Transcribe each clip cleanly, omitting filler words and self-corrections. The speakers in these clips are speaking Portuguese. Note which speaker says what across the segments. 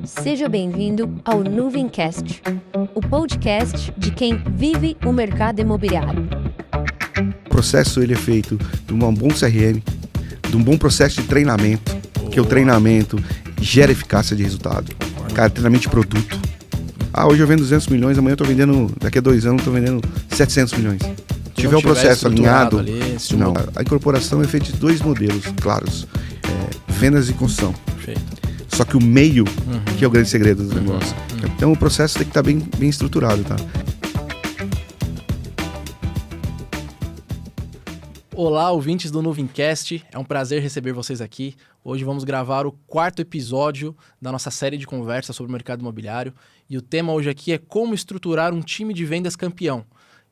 Speaker 1: Seja bem-vindo ao Nuvencast, o podcast de quem vive o mercado imobiliário.
Speaker 2: O processo ele é feito de um bom CRM, de um bom processo de treinamento, que o treinamento gera eficácia de resultado. Cara, treinamento de produto. Hoje eu vendo 200 milhões, amanhã eu tô vendendo, daqui a 2 anos eu tô vendendo 700 milhões. Se tiver um processo alinhado, não. A incorporação é feita de 2 modelos claros, vendas e construção.
Speaker 3: Perfeito.
Speaker 2: Só que o meio, que é o grande segredo do negócio. Então o processo tem que estar bem estruturado, tá?
Speaker 3: Olá, ouvintes do Nuvencast, é um prazer receber vocês aqui. Hoje vamos gravar o 4º episódio da nossa série de conversas sobre o mercado imobiliário. E o tema hoje aqui é como estruturar um time de vendas campeão.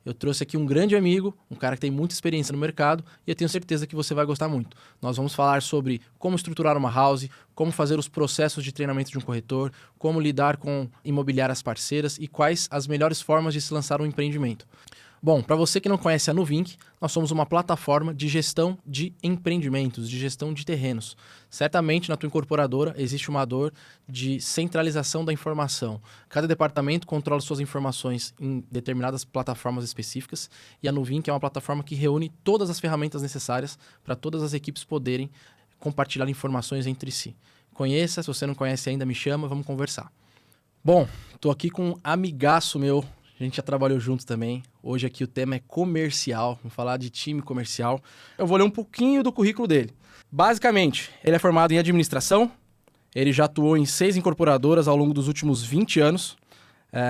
Speaker 3: Eu trouxe aqui um grande amigo, um cara que tem muita experiência no mercado e eu tenho certeza que você vai gostar muito. Nós vamos falar sobre como estruturar uma house, como fazer os processos de treinamento de um corretor, como lidar com imobiliárias parceiras e quais as melhores formas de se lançar um empreendimento. Bom, para você que não conhece a Nuvinc, nós somos uma plataforma de gestão de empreendimentos, de gestão de terrenos. Certamente na tua incorporadora existe uma dor de centralização da informação. Cada departamento controla suas informações em determinadas plataformas específicas e a Nuvinc é uma plataforma que reúne todas as ferramentas necessárias para todas as equipes poderem compartilhar informações entre si. Conheça, se você não conhece ainda, me chama, vamos conversar. Bom, estou aqui com um amigaço meu. A gente já trabalhou junto também. Hoje aqui o tema é comercial. Vamos falar de time comercial. Eu vou ler um pouquinho do currículo dele. Basicamente, ele é formado em administração. Ele já atuou em 6 incorporadoras ao longo dos últimos 20 anos.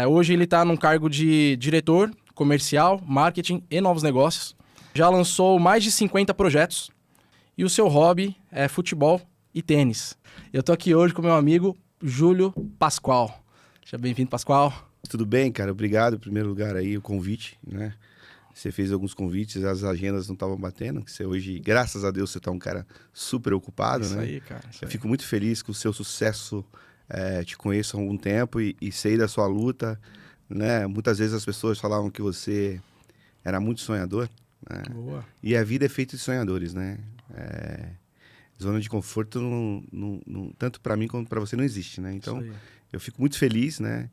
Speaker 3: Hoje ele está num cargo de diretor comercial, marketing e novos negócios. Já lançou mais de 50 projetos. E o seu hobby é futebol e tênis. Eu estou aqui hoje com meu amigo Júlio Pascoal. Seja bem-vindo, Pascoal.
Speaker 2: Tudo bem, cara? Obrigado, em primeiro lugar, aí, o convite, né? Você fez alguns convites, as agendas não estavam batendo, que você hoje, graças a Deus, você tá um cara super ocupado,
Speaker 3: Isso
Speaker 2: né?
Speaker 3: aí, cara.
Speaker 2: Eu fico muito feliz com o seu sucesso, te conheço há algum tempo e sei da sua luta, né? Muitas vezes as pessoas falavam que você era muito sonhador, né?
Speaker 3: Boa.
Speaker 2: E a vida é feita de sonhadores, né? Zona de conforto, tanto para mim quanto para você, não existe, né? Então, eu fico muito feliz, né?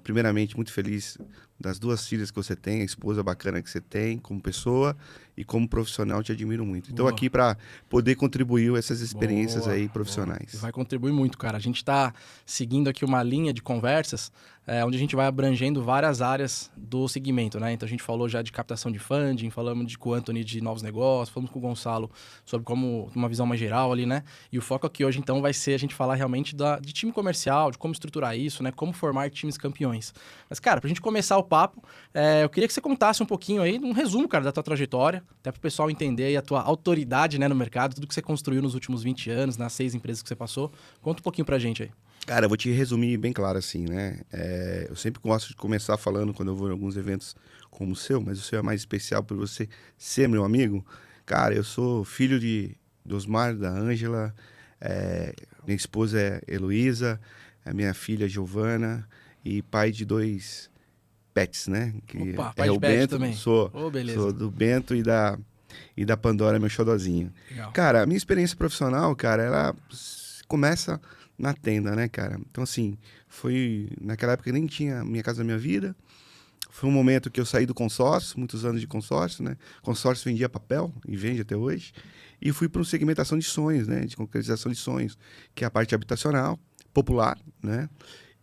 Speaker 2: Primeiramente, muito feliz das 2 filhas que você tem, a esposa bacana que você tem como pessoa e como profissional, te admiro muito. Estou aqui para poder contribuir com essas experiências aí profissionais.
Speaker 3: Vai contribuir muito, cara. A gente está seguindo aqui uma linha de conversas onde a gente vai abrangendo várias áreas do segmento, né? Então a gente falou já de captação de funding, falamos com o Anthony de novos negócios, falamos com o Gonçalo sobre como uma visão mais geral ali, né? E o foco aqui hoje, então, vai ser a gente falar realmente de time comercial, de como estruturar isso, né? Como formar times campeões. Mas, cara, pra gente começar o papo, eu queria que você contasse um pouquinho aí, um resumo, cara, da tua trajetória, até pro pessoal entender aí a tua autoridade, né, no mercado, tudo que você construiu nos últimos 20 anos, nas 6 empresas que você passou. Conta um pouquinho pra gente aí.
Speaker 2: Cara, eu vou te resumir bem claro assim, né? Eu sempre gosto de começar falando quando eu vou em alguns eventos como o seu, mas o seu é mais especial por você ser meu amigo. Cara, eu sou filho do Osmar, da Ângela, minha esposa é Heloísa, a minha filha Giovana e pai de 2 pets, né? Que
Speaker 3: Opa, pai de
Speaker 2: o
Speaker 3: pet
Speaker 2: Bento,
Speaker 3: também.
Speaker 2: Sou do Bento e da Pandora, meu xodozinho.
Speaker 3: Legal.
Speaker 2: Cara, a minha experiência profissional, cara, ela começa na tenda, né, cara? Então, assim, foi... Naquela época nem tinha Minha Casa Minha Vida. Foi um momento que eu saí do consórcio, muitos anos de consórcio, né? Consórcio vendia papel e vende até hoje. E fui para uma segmentação de sonhos, né? De concretização de sonhos, que é a parte habitacional, popular, né?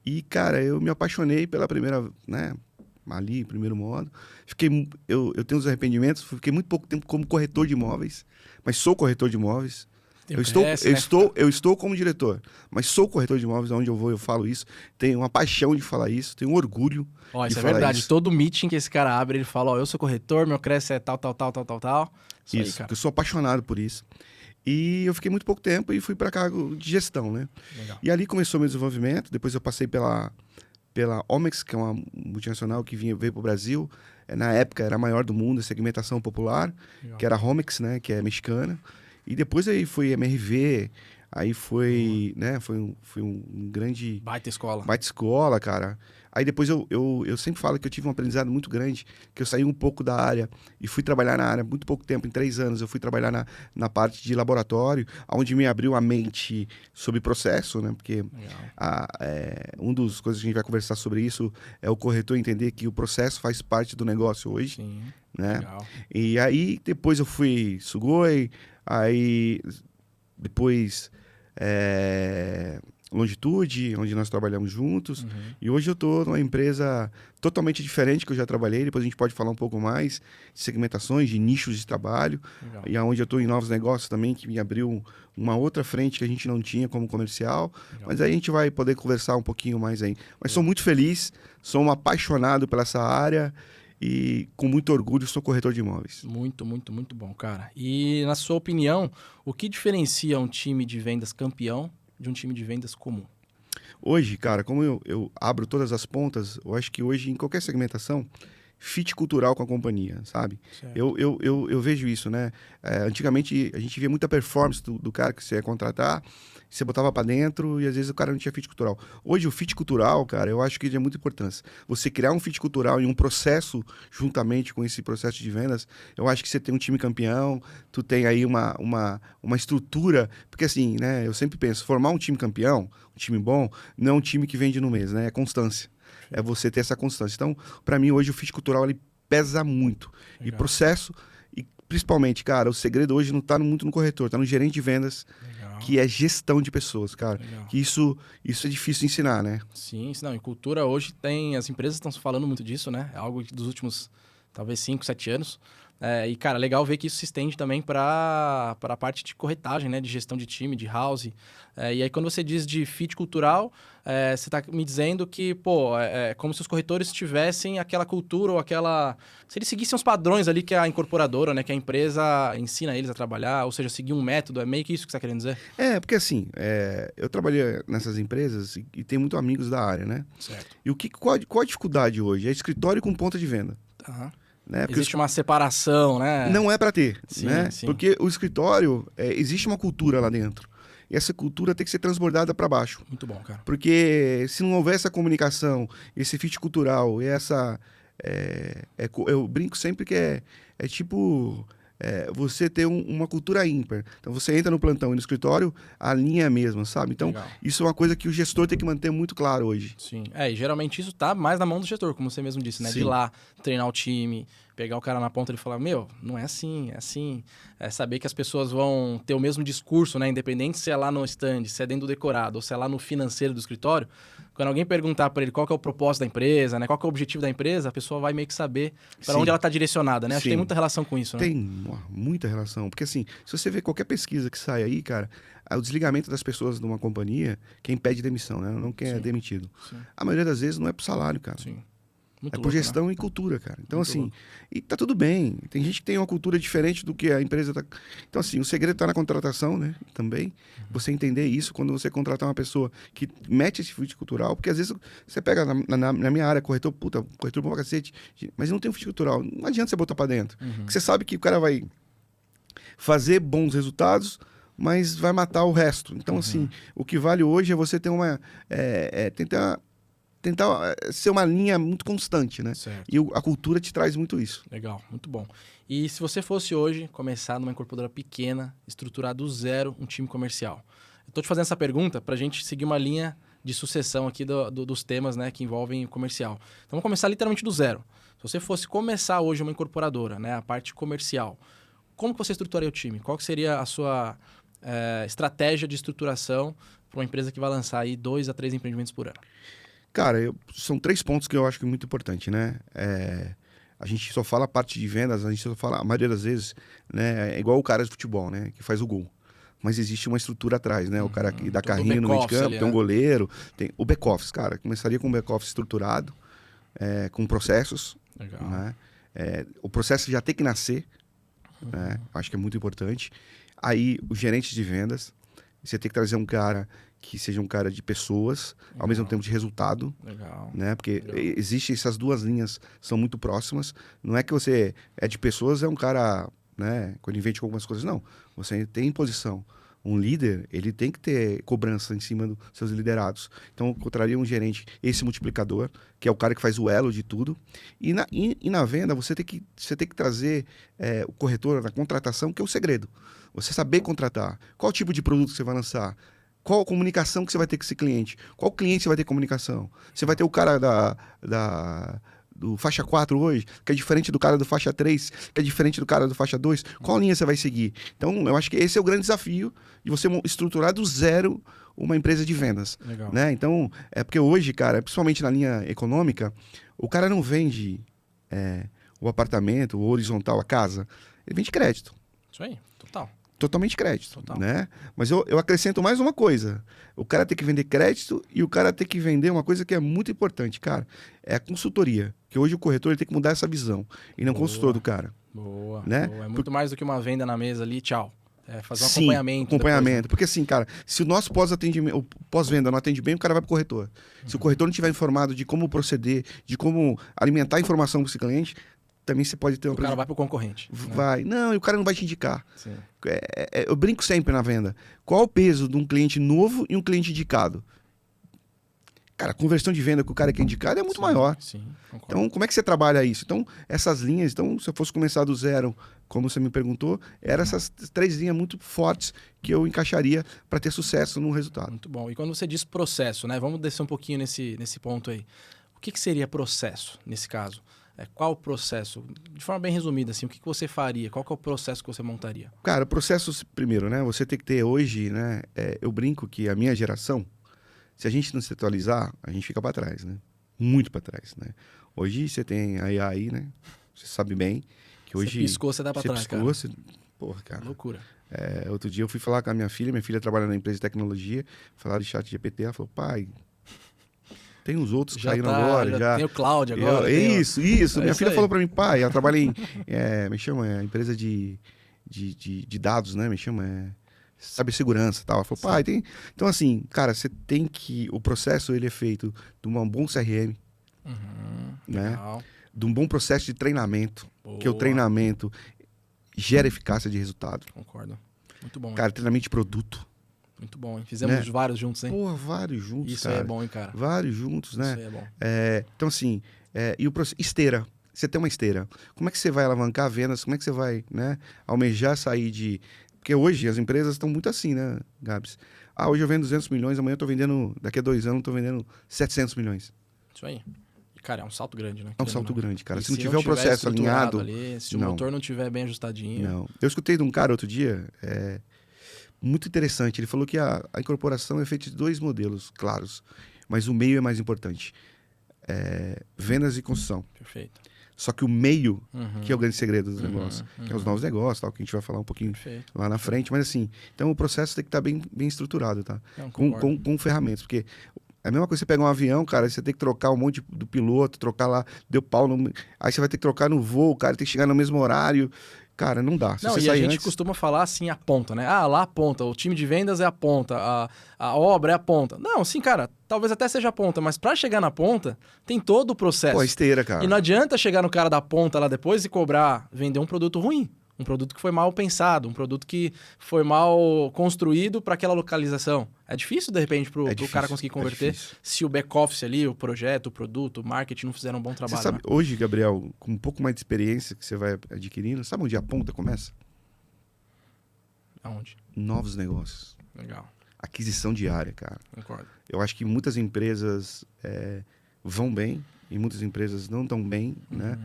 Speaker 2: E, cara, eu me apaixonei pela primeira, né? Ali, primeiro modo. Eu tenho os arrependimentos, fiquei muito pouco tempo como corretor de imóveis, mas sou corretor de imóveis. Eu estou como diretor, mas sou corretor de imóveis, aonde eu vou eu falo isso. Tenho uma paixão de falar isso, tenho um orgulho
Speaker 3: Isso
Speaker 2: de
Speaker 3: é
Speaker 2: falar
Speaker 3: verdade.
Speaker 2: isso.
Speaker 3: Todo meeting que esse cara abre, ele fala, eu sou corretor, meu Cresce é tal. Isso aí, cara.
Speaker 2: Eu sou apaixonado por isso. E eu fiquei muito pouco tempo e fui para cargo de gestão, né?
Speaker 3: Legal.
Speaker 2: E ali começou meu desenvolvimento. Depois eu passei pela Omex, que é uma multinacional que veio para o Brasil. Na época era a maior do mundo, a segmentação popular,
Speaker 3: Legal.
Speaker 2: que era a Homex, né? Que é mexicana. E depois aí foi MRV, Aí foi, né, foi um grande
Speaker 3: Baita escola.
Speaker 2: baita escola, cara. Aí depois eu sempre falo que eu tive um aprendizado muito grande, que eu saí um pouco da área e fui trabalhar na área muito pouco tempo, em 3 anos. Eu fui trabalhar na parte de laboratório, onde me abriu a mente sobre processo, né? Porque
Speaker 3: Legal.
Speaker 2: uma das coisas que a gente vai conversar sobre isso é o corretor entender que o processo faz parte do negócio hoje,
Speaker 3: Sim,
Speaker 2: né?
Speaker 3: legal.
Speaker 2: E aí depois eu fui Sugoi, aí depois Longitude, onde nós trabalhamos juntos.
Speaker 3: Uhum.
Speaker 2: E hoje eu estou numa empresa totalmente diferente que eu já trabalhei. Depois a gente pode falar um pouco mais de segmentações, de nichos de trabalho.
Speaker 3: Legal.
Speaker 2: E aonde eu estou em novos negócios também, que me abriu uma outra frente que a gente não tinha como comercial.
Speaker 3: Legal.
Speaker 2: Mas aí a gente vai poder conversar um pouquinho mais aí. Mas sou muito feliz, sou um apaixonado pela essa área e com muito orgulho sou corretor de imóveis.
Speaker 3: Muito, muito, muito bom, cara. E na sua opinião, o que diferencia um time de vendas campeão de um time de vendas comum?
Speaker 2: Hoje, cara, como eu abro todas as pontas, eu acho que hoje, em qualquer segmentação, fit cultural com a companhia, sabe?
Speaker 3: Certo.
Speaker 2: Eu vejo isso, né? Antigamente, a gente via muita performance do cara que você ia contratar, você botava pra dentro e às vezes o cara não tinha fit cultural. Hoje, o fit cultural, cara, eu acho que é muita importância. Você criar um fit cultural e um processo juntamente com esse processo de vendas, eu acho que você tem um time campeão, tu tem aí uma estrutura, porque assim, né? Eu sempre penso, formar um time campeão, um time bom, não é um time que vende no mês, né? É constância. É você ter essa constância. Então, para mim, hoje o fit cultural ele pesa muito. E
Speaker 3: Legal.
Speaker 2: processo, e principalmente, cara, o segredo hoje não está muito no corretor, está no gerente de vendas,
Speaker 3: Legal.
Speaker 2: que é gestão de pessoas, cara.
Speaker 3: Legal.
Speaker 2: Que isso é difícil de ensinar, né?
Speaker 3: Sim, não, em cultura hoje tem, as empresas estão falando muito disso, né? É algo dos últimos, talvez 5, 7 anos. E, cara, legal ver que isso se estende também para a parte de corretagem, né? De gestão de time, de house. E aí, quando você diz de fit cultural, você está me dizendo que, pô, é como se os corretores tivessem aquela cultura ou aquela... Se eles seguissem os padrões ali que a incorporadora, né? Que a empresa ensina eles a trabalhar, ou seja, seguir um método, é meio que isso que você está querendo dizer?
Speaker 2: Porque assim, eu trabalhei nessas empresas e tenho muitos amigos da área, né?
Speaker 3: Certo.
Speaker 2: E qual a dificuldade hoje? É escritório com ponta de venda.
Speaker 3: Aham.
Speaker 2: Né? Porque
Speaker 3: Existe uma separação, né?
Speaker 2: não é para ter,
Speaker 3: Sim,
Speaker 2: né?
Speaker 3: sim.
Speaker 2: Porque o escritório, existe uma cultura lá dentro. E essa cultura tem que ser transbordada para baixo.
Speaker 3: Muito bom, cara.
Speaker 2: Porque se não houver essa comunicação, esse fit cultural e essa... eu brinco sempre que é tipo... você ter uma cultura ímpar. Então, você entra no plantão e no escritório, a linha é a mesma, sabe? Então,
Speaker 3: Legal.
Speaker 2: isso é uma coisa que o gestor tem que manter muito claro hoje.
Speaker 3: Sim. E geralmente isso tá mais na mão do gestor, como você mesmo disse, né? De ir
Speaker 2: Sim.
Speaker 3: lá, treinar o time, pegar o cara na ponta e falar, meu, não é assim, é assim. É saber que as pessoas vão ter o mesmo discurso, né? Independente se é lá no stand, se é dentro do decorado, ou se é lá no financeiro do escritório. Quando alguém perguntar para ele qual que é o propósito da empresa, né? Qual que é o objetivo da empresa, a pessoa vai meio que saber para
Speaker 2: Sim.
Speaker 3: onde ela tá direcionada, né? Acho que tem
Speaker 2: Sim.
Speaker 3: muita relação com isso, né?
Speaker 2: Tem muita relação. Porque, assim, se você vê qualquer pesquisa que sai aí, cara, o desligamento das pessoas de uma companhia, quem pede demissão, né? Não quem é
Speaker 3: Sim.
Speaker 2: demitido.
Speaker 3: Sim.
Speaker 2: A maioria das vezes não é por salário, cara.
Speaker 3: Sim. Muito
Speaker 2: É por
Speaker 3: louco, né?
Speaker 2: gestão e cultura, cara. Então,
Speaker 3: Muito
Speaker 2: assim,
Speaker 3: louco.
Speaker 2: e tá tudo bem. Tem gente que tem uma cultura diferente do que a empresa tá. Então, assim, o segredo tá na contratação, né? Também.
Speaker 3: Uhum.
Speaker 2: Você entender isso quando você contratar uma pessoa que mete esse fit cultural, porque às vezes você pega na minha área, corretor bom pra cacete, mas não tem um fit cultural. Não adianta você botar pra dentro.
Speaker 3: Uhum.
Speaker 2: Porque você sabe que o cara vai fazer bons resultados, mas vai matar o resto. Então, assim, o que vale hoje é você ter tentar ser uma linha muito constante, né?
Speaker 3: Certo.
Speaker 2: E a cultura te traz muito isso.
Speaker 3: Legal, muito bom. E se você fosse hoje começar numa incorporadora pequena, estruturar do zero um time comercial? Eu tô te fazendo essa pergunta para a gente seguir uma linha de sucessão aqui dos temas, né, que envolvem o comercial. Então vamos começar literalmente do zero. Se você fosse começar hoje uma incorporadora, né, a parte comercial, como que você estruturaria o time? Qual que seria a sua estratégia de estruturação para uma empresa que vai lançar aí 2 a 3 empreendimentos por ano?
Speaker 2: Cara, são 3 pontos que eu acho que é muito importante, né? A gente só fala a parte de vendas, a gente só fala, a maioria das vezes, né? É igual o cara de futebol, né? Que faz o gol. Mas existe uma estrutura atrás, né? O cara que dá
Speaker 3: Todo
Speaker 2: carrinho no meio de
Speaker 3: back-office
Speaker 2: campo,
Speaker 3: ali,
Speaker 2: tem um
Speaker 3: né?
Speaker 2: goleiro, tem o back-office, cara. Começaria com um back-office estruturado, com processos,
Speaker 3: Legal.
Speaker 2: né? O processo já tem que nascer, né? Acho que é muito importante. Aí, os gerentes de vendas, você tem que trazer um cara que seja um cara de pessoas, ao mesmo tempo de resultado,
Speaker 3: Legal.
Speaker 2: né? Porque
Speaker 3: Legal.
Speaker 2: existem essas duas linhas, são muito próximas. Não é que você é de pessoas, é um cara, né? Conivente com algumas coisas. Não, você tem posição. Um líder, ele tem que ter cobrança em cima dos seus liderados. Então, eu contraria um gerente, esse multiplicador, que é o cara que faz o elo de tudo. E na venda, você tem que trazer o corretor na contratação, que é o segredo. Você saber contratar. Qual tipo de produto você vai lançar? Qual a comunicação que você vai ter com esse cliente? Qual cliente você vai ter comunicação? Você vai ter o cara do faixa 4 hoje, que é diferente do cara do faixa 3, que é diferente do cara do faixa 2. Qual linha você vai seguir? Então, eu acho que esse é o grande desafio de você estruturar do zero uma empresa de vendas.
Speaker 3: Legal.
Speaker 2: Né? Então, é porque hoje, cara, principalmente na linha econômica, o cara não vende o apartamento, o horizontal, a casa. Ele vende crédito.
Speaker 3: Isso aí, total.
Speaker 2: Totalmente crédito,
Speaker 3: Total.
Speaker 2: né? Mas eu acrescento mais uma coisa. O cara tem que vender crédito e o cara tem que vender uma coisa que é muito importante, cara. É a consultoria. Que hoje o corretor ele tem que mudar essa visão. E não
Speaker 3: Boa.
Speaker 2: consultor do cara.
Speaker 3: Boa,
Speaker 2: Né?
Speaker 3: boa. É muito mais do que uma venda na mesa ali, tchau. É fazer um
Speaker 2: Sim,
Speaker 3: acompanhamento.
Speaker 2: acompanhamento.
Speaker 3: Depois, né?
Speaker 2: Porque assim, cara, se o nosso pós-atendimento, o pós-venda não atende bem, o cara vai pro corretor. Se o corretor não estiver informado de como proceder, de como alimentar a informação com esse cliente, também você pode ter
Speaker 3: O cara vai pro concorrente. Né?
Speaker 2: Vai. Não, e o cara não vai te indicar.
Speaker 3: Sim.
Speaker 2: Eu brinco sempre na venda. Qual o peso de um cliente novo e um cliente indicado? Cara, a conversão de venda com o cara que é indicado é muito maior.
Speaker 3: Sim, concordo.
Speaker 2: Então, como é que você trabalha isso? Então, essas linhas, então, se eu fosse começar do zero, como você me perguntou, eram essas 3 linhas muito fortes que eu encaixaria para ter sucesso no resultado.
Speaker 3: Muito bom. E quando você diz processo, né? Vamos descer um pouquinho nesse ponto aí. O que seria processo nesse caso? Qual o processo? De forma bem resumida, assim, o que você faria? Qual que é o processo que você montaria?
Speaker 2: Cara, o processo, primeiro, né? Você tem que ter hoje, né? Eu brinco que a minha geração, se a gente não se atualizar, a gente fica para trás, né? Muito para trás, né? Hoje você tem a AI, né? Você sabe bem que hoje...
Speaker 3: Você piscou, você dá para trás,
Speaker 2: piscou,
Speaker 3: cara.
Speaker 2: você... Porra, cara.
Speaker 3: Loucura.
Speaker 2: Outro dia eu fui falar com a minha filha trabalha na empresa de tecnologia, falaram de chat GPT, ela falou, pai... Tem uns outros que saíram agora. Já
Speaker 3: tem o Cloud agora.
Speaker 2: Isso. Minha filha
Speaker 3: aí.
Speaker 2: falou para mim, pai, ela trabalha em... me chama, empresa de dados, né? Me chama... cibersegurança e tal. Ela falou, pai, tem... Então, assim, cara, você tem que... O processo, ele é feito de um bom CRM, né?
Speaker 3: Legal.
Speaker 2: De um bom processo de treinamento.
Speaker 3: Boa.
Speaker 2: Que o treinamento gera eficácia de resultado.
Speaker 3: Concordo. Muito bom.
Speaker 2: Cara, treinamento de produto.
Speaker 3: Muito bom, hein? Fizemos vários juntos, hein?
Speaker 2: Porra, vários juntos,
Speaker 3: Isso
Speaker 2: cara.
Speaker 3: aí é bom, hein, cara?
Speaker 2: Vários juntos, né?
Speaker 3: Isso aí é bom.
Speaker 2: Então, assim, e o processo... Esteira. Você tem uma esteira. Como é que você vai alavancar vendas? Como é que você vai, né, almejar sair de... Porque hoje as empresas estão muito assim, né, Gabs? Hoje eu vendo 200 milhões, amanhã eu tô vendendo... Daqui a 2 anos eu tô vendendo 700 milhões.
Speaker 3: Isso aí. Cara, é um salto grande, né?
Speaker 2: É um salto grande, cara.
Speaker 3: E
Speaker 2: Se não tiver o processo alinhado...
Speaker 3: Ali, se o
Speaker 2: não.
Speaker 3: motor não tiver bem ajustadinho...
Speaker 2: Não. Eu escutei de um cara outro dia, muito interessante. Ele falou que a incorporação é feita de 2 modelos claros, mas o meio é mais importante. Vendas e construção.
Speaker 3: Perfeito.
Speaker 2: Só que o meio, que é o grande segredo dos negócios, que é os novos negócios, tal, que a gente vai falar um pouquinho
Speaker 3: Perfeito.
Speaker 2: lá na frente. Mas assim, então o processo tem que estar bem estruturado, tá?
Speaker 3: Concordo.
Speaker 2: Com ferramentas, porque é a mesma coisa que você pegar um avião, cara, você tem que trocar um monte do piloto, trocar lá, deu pau, aí você vai ter que trocar no voo, cara, tem que chegar no mesmo horário. Cara, não dá. Se
Speaker 3: Não,
Speaker 2: você
Speaker 3: e a
Speaker 2: sair
Speaker 3: gente
Speaker 2: antes...
Speaker 3: costuma falar assim, a ponta, né? Lá a ponta, o time de vendas é a ponta, a obra é a ponta. Não, sim, cara, talvez até seja a ponta, mas pra chegar na ponta, tem todo o processo.
Speaker 2: Pô, esteira, cara.
Speaker 3: E não adianta chegar no cara da ponta lá depois e cobrar, vender um produto ruim. Um produto que foi mal pensado, um produto que foi mal construído para aquela localização. É difícil, de repente, pro cara conseguir converter se o back-office ali, o projeto, o produto, o marketing não fizeram um bom trabalho.
Speaker 2: Você sabe,
Speaker 3: né?
Speaker 2: hoje, Gabriel, com um pouco mais de experiência que você vai adquirindo, sabe onde a ponta começa?
Speaker 3: Aonde?
Speaker 2: Novos negócios.
Speaker 3: Legal.
Speaker 2: Aquisição diária, cara.
Speaker 3: Concordo.
Speaker 2: Eu acho que muitas empresas vão bem e muitas empresas não tão bem, né?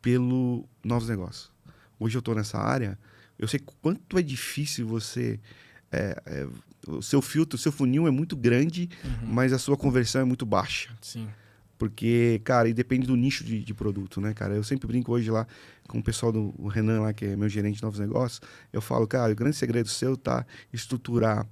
Speaker 2: Pelo novos negócios. Hoje eu estou nessa área, eu sei quanto é difícil você... o seu filtro, o seu funil é muito grande, mas a sua conversão é muito baixa.
Speaker 3: Sim.
Speaker 2: Porque, cara, e depende do nicho de produto, né, cara? Eu sempre brinco hoje lá com o pessoal do Renan lá, que é meu gerente de novos negócios. Eu falo, cara, o grande segredo seu tá estruturar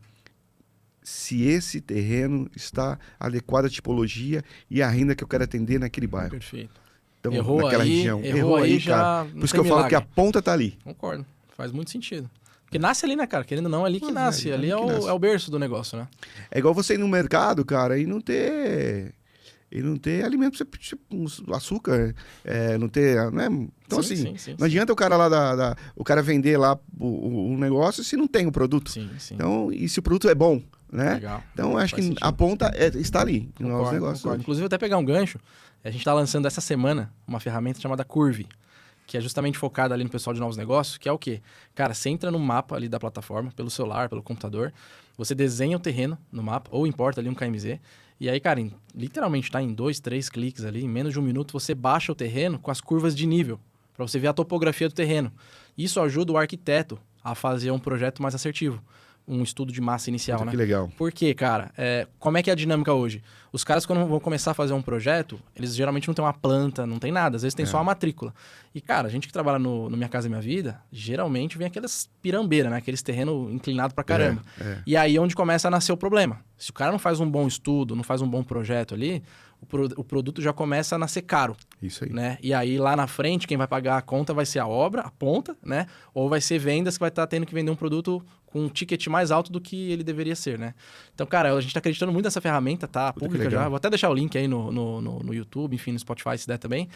Speaker 2: se esse terreno está adequado à tipologia e à renda que eu quero atender naquele bairro.
Speaker 3: Perfeito.
Speaker 2: Então,
Speaker 3: Errou
Speaker 2: naquela
Speaker 3: aí,
Speaker 2: região.
Speaker 3: errou aí, já
Speaker 2: cara.
Speaker 3: não
Speaker 2: Por isso
Speaker 3: tem
Speaker 2: que eu falo que a
Speaker 3: milagre.
Speaker 2: ponta tá ali.
Speaker 3: Concordo. Faz muito sentido. Porque nasce ali, né, cara? Querendo ou não, é ali que
Speaker 2: Mas
Speaker 3: nasce.
Speaker 2: é
Speaker 3: Ali
Speaker 2: ali que nasce.
Speaker 3: é o berço do negócio, né?
Speaker 2: É igual você ir no mercado, cara, e não ter ele não ter alimento, tipo, açúcar, não ter... Né? Então,
Speaker 3: Sim,
Speaker 2: assim, não adianta o cara lá o cara vender lá o negócio se não tem o produto.
Speaker 3: Sim.
Speaker 2: Então, e se o produto é bom, né?
Speaker 3: Legal.
Speaker 2: Então, acho que a ponta está ali, nos nossos negócios.
Speaker 3: Concordo. Inclusive, vou até pegar um gancho. A gente está lançando essa semana uma ferramenta chamada Curve, que é justamente focada ali no pessoal de novos negócios, que é o quê? Cara, você entra no mapa ali da plataforma, pelo celular, pelo computador, você desenha o terreno no mapa, ou importa ali um KMZ, e aí, cara, literalmente tá em 2, 3 cliques ali, em menos de 1 minuto, você baixa o terreno com as curvas de nível, para você ver a topografia do terreno. Isso ajuda o arquiteto a fazer um projeto mais assertivo, um estudo de massa inicial,
Speaker 2: Puta,
Speaker 3: né?
Speaker 2: que legal.
Speaker 3: Por quê, cara? Como é que é a dinâmica hoje? Os caras, quando vão começar a fazer um projeto, eles geralmente não têm uma planta, não tem nada. Às vezes tem só a matrícula. E, cara, a gente que trabalha no Minha Casa Minha Vida, geralmente vem aquelas pirambeiras, né? Aqueles terrenos inclinados pra caramba. E aí é onde começa a nascer o problema. Se o cara não faz um bom estudo, não faz um bom projeto ali, o produto já começa a nascer caro.
Speaker 2: Isso aí.
Speaker 3: Né? E aí, lá na frente, quem vai pagar a conta vai ser a obra, a ponta, né? Ou vai ser vendas que vai estar tendo que vender um produto com um ticket mais alto do que ele deveria ser, né? Então, cara, a gente tá acreditando muito nessa ferramenta, tá pública já. Vou até deixar o link aí no YouTube, enfim, no Spotify, se der também.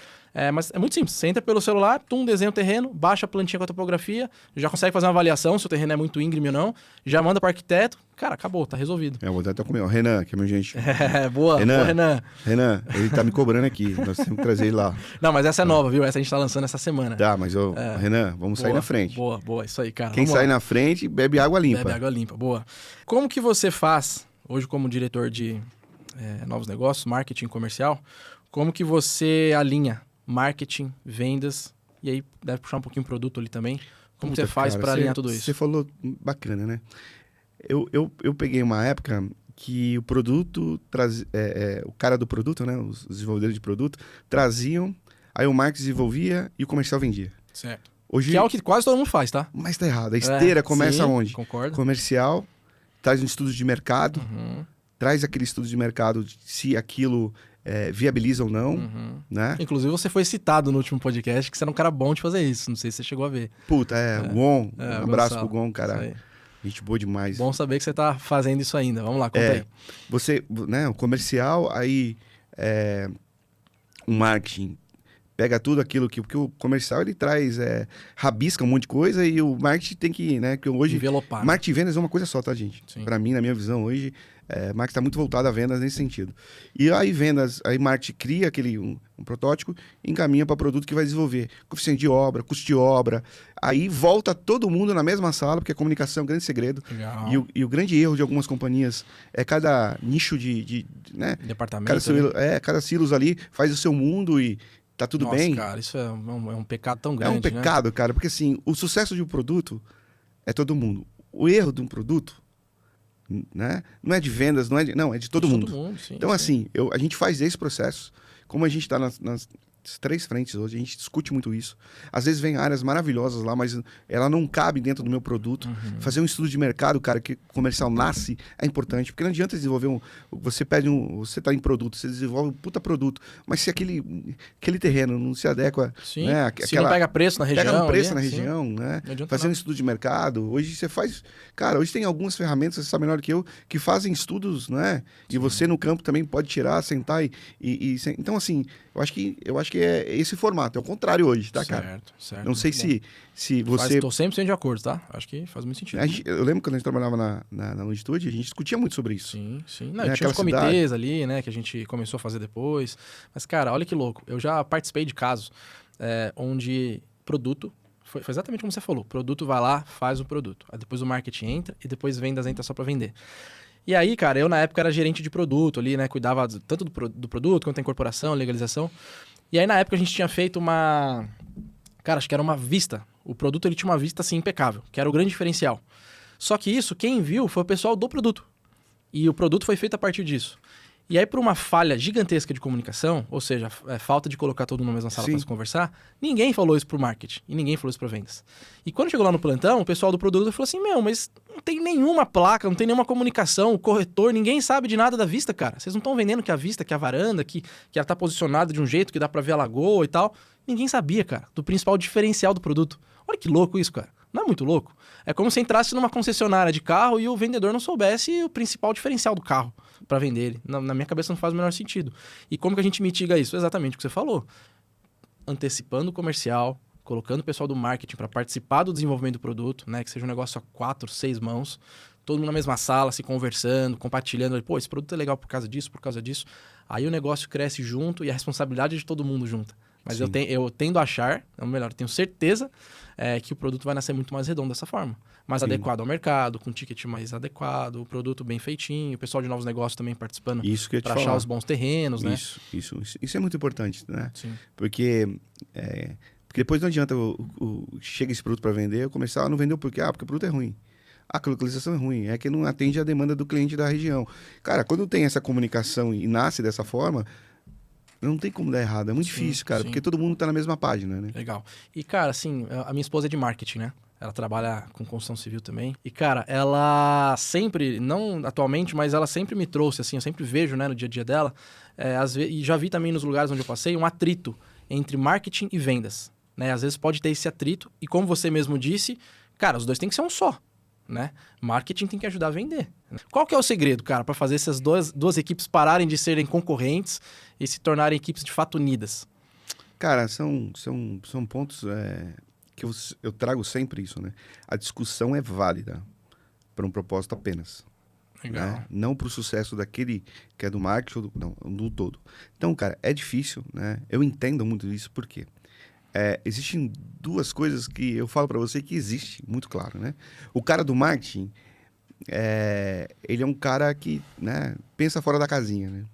Speaker 3: Mas é muito simples. Você entra pelo celular, desenha o terreno, baixa a plantinha com a topografia, já consegue fazer uma avaliação se o terreno é muito íngreme ou não, já manda para o arquiteto, cara, acabou, tá resolvido.
Speaker 2: Vou até comer. O Renan, que é meu gente.
Speaker 3: Boa, Renan.
Speaker 2: Renan, ele tá me cobrando aqui. Nós temos que trazer ele lá.
Speaker 3: Não, mas essa é nova, viu? Essa a gente tá lançando essa semana.
Speaker 2: Tá, mas, Renan, vamos sair na frente.
Speaker 3: Boa, isso aí, cara.
Speaker 2: Quem sai na frente, bebe água limpa.
Speaker 3: Bebe água limpa, boa. Como que você faz, hoje como diretor de novos negócios, marketing comercial, como que você alinha marketing, vendas, e aí deve puxar um pouquinho o produto ali também. Como que você faz para alinhar tudo isso?
Speaker 2: Você falou bacana, né? Eu peguei uma época que o produto, o cara do produto, né? Os desenvolvedores de produto, traziam, aí o marketing desenvolvia e o comercial vendia.
Speaker 3: Certo.
Speaker 2: Hoje,
Speaker 3: que é o que quase todo mundo faz, tá?
Speaker 2: Mas tá errado. A esteira começa onde?
Speaker 3: Concordo.
Speaker 2: Comercial, traz um estudo de mercado, traz aquele estudo de mercado de se aquilo viabiliza ou não, né?
Speaker 3: Inclusive, você foi citado no último podcast que você era um cara bom de fazer isso. Não sei se você chegou a ver.
Speaker 2: Puta, Gon. Um abraço pro Gon,
Speaker 3: Isso
Speaker 2: cara.
Speaker 3: aí.
Speaker 2: Gente boa demais.
Speaker 3: Bom saber que você tá fazendo isso ainda. Vamos lá, conta aí.
Speaker 2: Você, né, o comercial, aí o marketing pega tudo aquilo porque o comercial ele traz, rabisca um monte de coisa e o marketing tem que, né, que hoje...
Speaker 3: Envelopar.
Speaker 2: Marketing e vendas é uma coisa só, tá, gente?
Speaker 3: Sim.
Speaker 2: Pra mim, na minha visão, hoje, marketing está muito voltado a vendas nesse sentido. E aí aí marketing cria um protótipo e encaminha para produto que vai desenvolver. Coeficiente de obra, custo de obra. Aí volta todo mundo na mesma sala, porque a comunicação é um grande segredo.
Speaker 3: Legal.
Speaker 2: E o grande erro de algumas companhias é cada nicho né?
Speaker 3: Departamento.
Speaker 2: Cada silos ali faz o seu mundo e tá tudo bem.
Speaker 3: Nossa, cara, isso é um pecado tão grande,
Speaker 2: É um pecado, cara, porque assim, o sucesso de um produto é todo mundo. O erro de um produto, né? Não é de vendas, é de todo mundo.
Speaker 3: Sim,
Speaker 2: então, assim, a gente faz esse processo, como a gente está nas 3 frentes hoje, a gente discute muito isso. Às vezes vem áreas maravilhosas lá, mas ela não cabe dentro do meu produto. Fazer um estudo de mercado, cara, que comercial nasce, é importante, porque não adianta desenvolver você tá em produto, você desenvolve um puta produto, mas se aquele terreno não se adequa,
Speaker 3: sim.
Speaker 2: Né?
Speaker 3: Se não pega preço na região.
Speaker 2: Pega um preço
Speaker 3: ali,
Speaker 2: na região, né?
Speaker 3: Fazer
Speaker 2: um estudo de mercado. Hoje você faz... Cara, hoje tem algumas ferramentas, você sabe melhor que eu, que fazem estudos, né? E você no campo também pode tirar, sentar e... Então, assim, eu acho que é esse formato. É o contrário hoje, tá, cara?
Speaker 3: Certo.
Speaker 2: Não sei se você...
Speaker 3: Estou 100% de acordo, tá? Acho que faz muito sentido.
Speaker 2: Eu lembro quando a gente trabalhava na Longitude, a gente discutia muito sobre isso.
Speaker 3: Sim. Não, tinha os comitês ali, né? Que a gente começou a fazer depois. Mas, cara, olha que louco. Eu já participei de casos onde produto... Foi exatamente como você falou. Produto vai lá, faz o produto. Aí depois o marketing entra e depois vendas entra só para vender. E aí, cara, eu na época era gerente de produto ali, né? Cuidava tanto do produto quanto da incorporação, legalização. E aí, na época, a gente tinha feito uma... Cara, acho que era uma vista. O produto, ele tinha uma vista, assim, impecável, que era o grande diferencial. Só que isso, quem viu foi o pessoal do produto. E o produto foi feito a partir disso. E aí, por uma falha gigantesca de comunicação, ou seja, falta de colocar todo mundo na mesma sala para se conversar, ninguém falou isso pro marketing e ninguém falou isso para vendas. E quando chegou lá no plantão, o pessoal do produto falou assim, mas não tem nenhuma placa, não tem nenhuma comunicação, o corretor, ninguém sabe de nada da vista, cara. Vocês não estão vendendo que a vista, que a varanda, que ela tá posicionada de um jeito que dá para ver a lagoa e tal. Ninguém sabia, cara, do principal diferencial do produto. Olha que louco isso, cara. Não é muito louco? É como se entrasse numa concessionária de carro e o vendedor não soubesse o principal diferencial do carro para vender ele. Na minha cabeça não faz o menor sentido. E como que a gente mitiga isso? Exatamente o que você falou. Antecipando o comercial, colocando o pessoal do marketing para participar do desenvolvimento do produto, né? Que seja um negócio a 4, 6 mãos, todo mundo na mesma sala, se conversando, compartilhando. Pô, esse produto é legal por causa disso, por causa disso. Aí o negócio cresce junto e a responsabilidade é de todo mundo junta. Mas eu tendo a achar, ou melhor, eu tenho certeza que o produto vai nascer muito mais redondo dessa forma. Mais adequado ao mercado, com ticket mais adequado, o produto bem feitinho, o pessoal de novos negócios também participando para achar os bons terrenos, né?
Speaker 2: Isso é muito importante, né?
Speaker 3: Sim.
Speaker 2: Porque depois não adianta chega esse produto para vender, o comercial não vendeu por quê? Porque o produto é ruim. A localização é ruim, é que não atende a demanda do cliente da região. Cara, quando tem essa comunicação e nasce dessa forma, não tem como dar errado. É muito difícil, cara, porque todo mundo tá na mesma página, né?
Speaker 3: Legal. E, cara, assim, a minha esposa é de marketing, né? Ela trabalha com construção civil também. E, cara, ela sempre, não atualmente, mas ela sempre me trouxe, assim, eu sempre vejo, né, no dia a dia dela, e já vi também nos lugares onde eu passei, um atrito entre marketing e vendas, né? Às vezes pode ter esse atrito, e como você mesmo disse, cara, os dois têm que ser um só, né? Marketing tem que ajudar a vender. Qual que é o segredo, cara, para fazer essas duas equipes pararem de serem concorrentes e se tornarem equipes de fato unidas?
Speaker 2: Cara, são pontos que eu trago sempre isso, né? A discussão é válida para um propósito apenas.
Speaker 3: Legal.
Speaker 2: Né? Não para o sucesso daquele que é do marketing, não, do todo. Então, cara, é difícil, né? Eu entendo muito isso, por quê? Existem duas coisas que eu falo para você que existe, muito claro, né? O cara do marketing, ele é um cara que, né, pensa fora da casinha, né?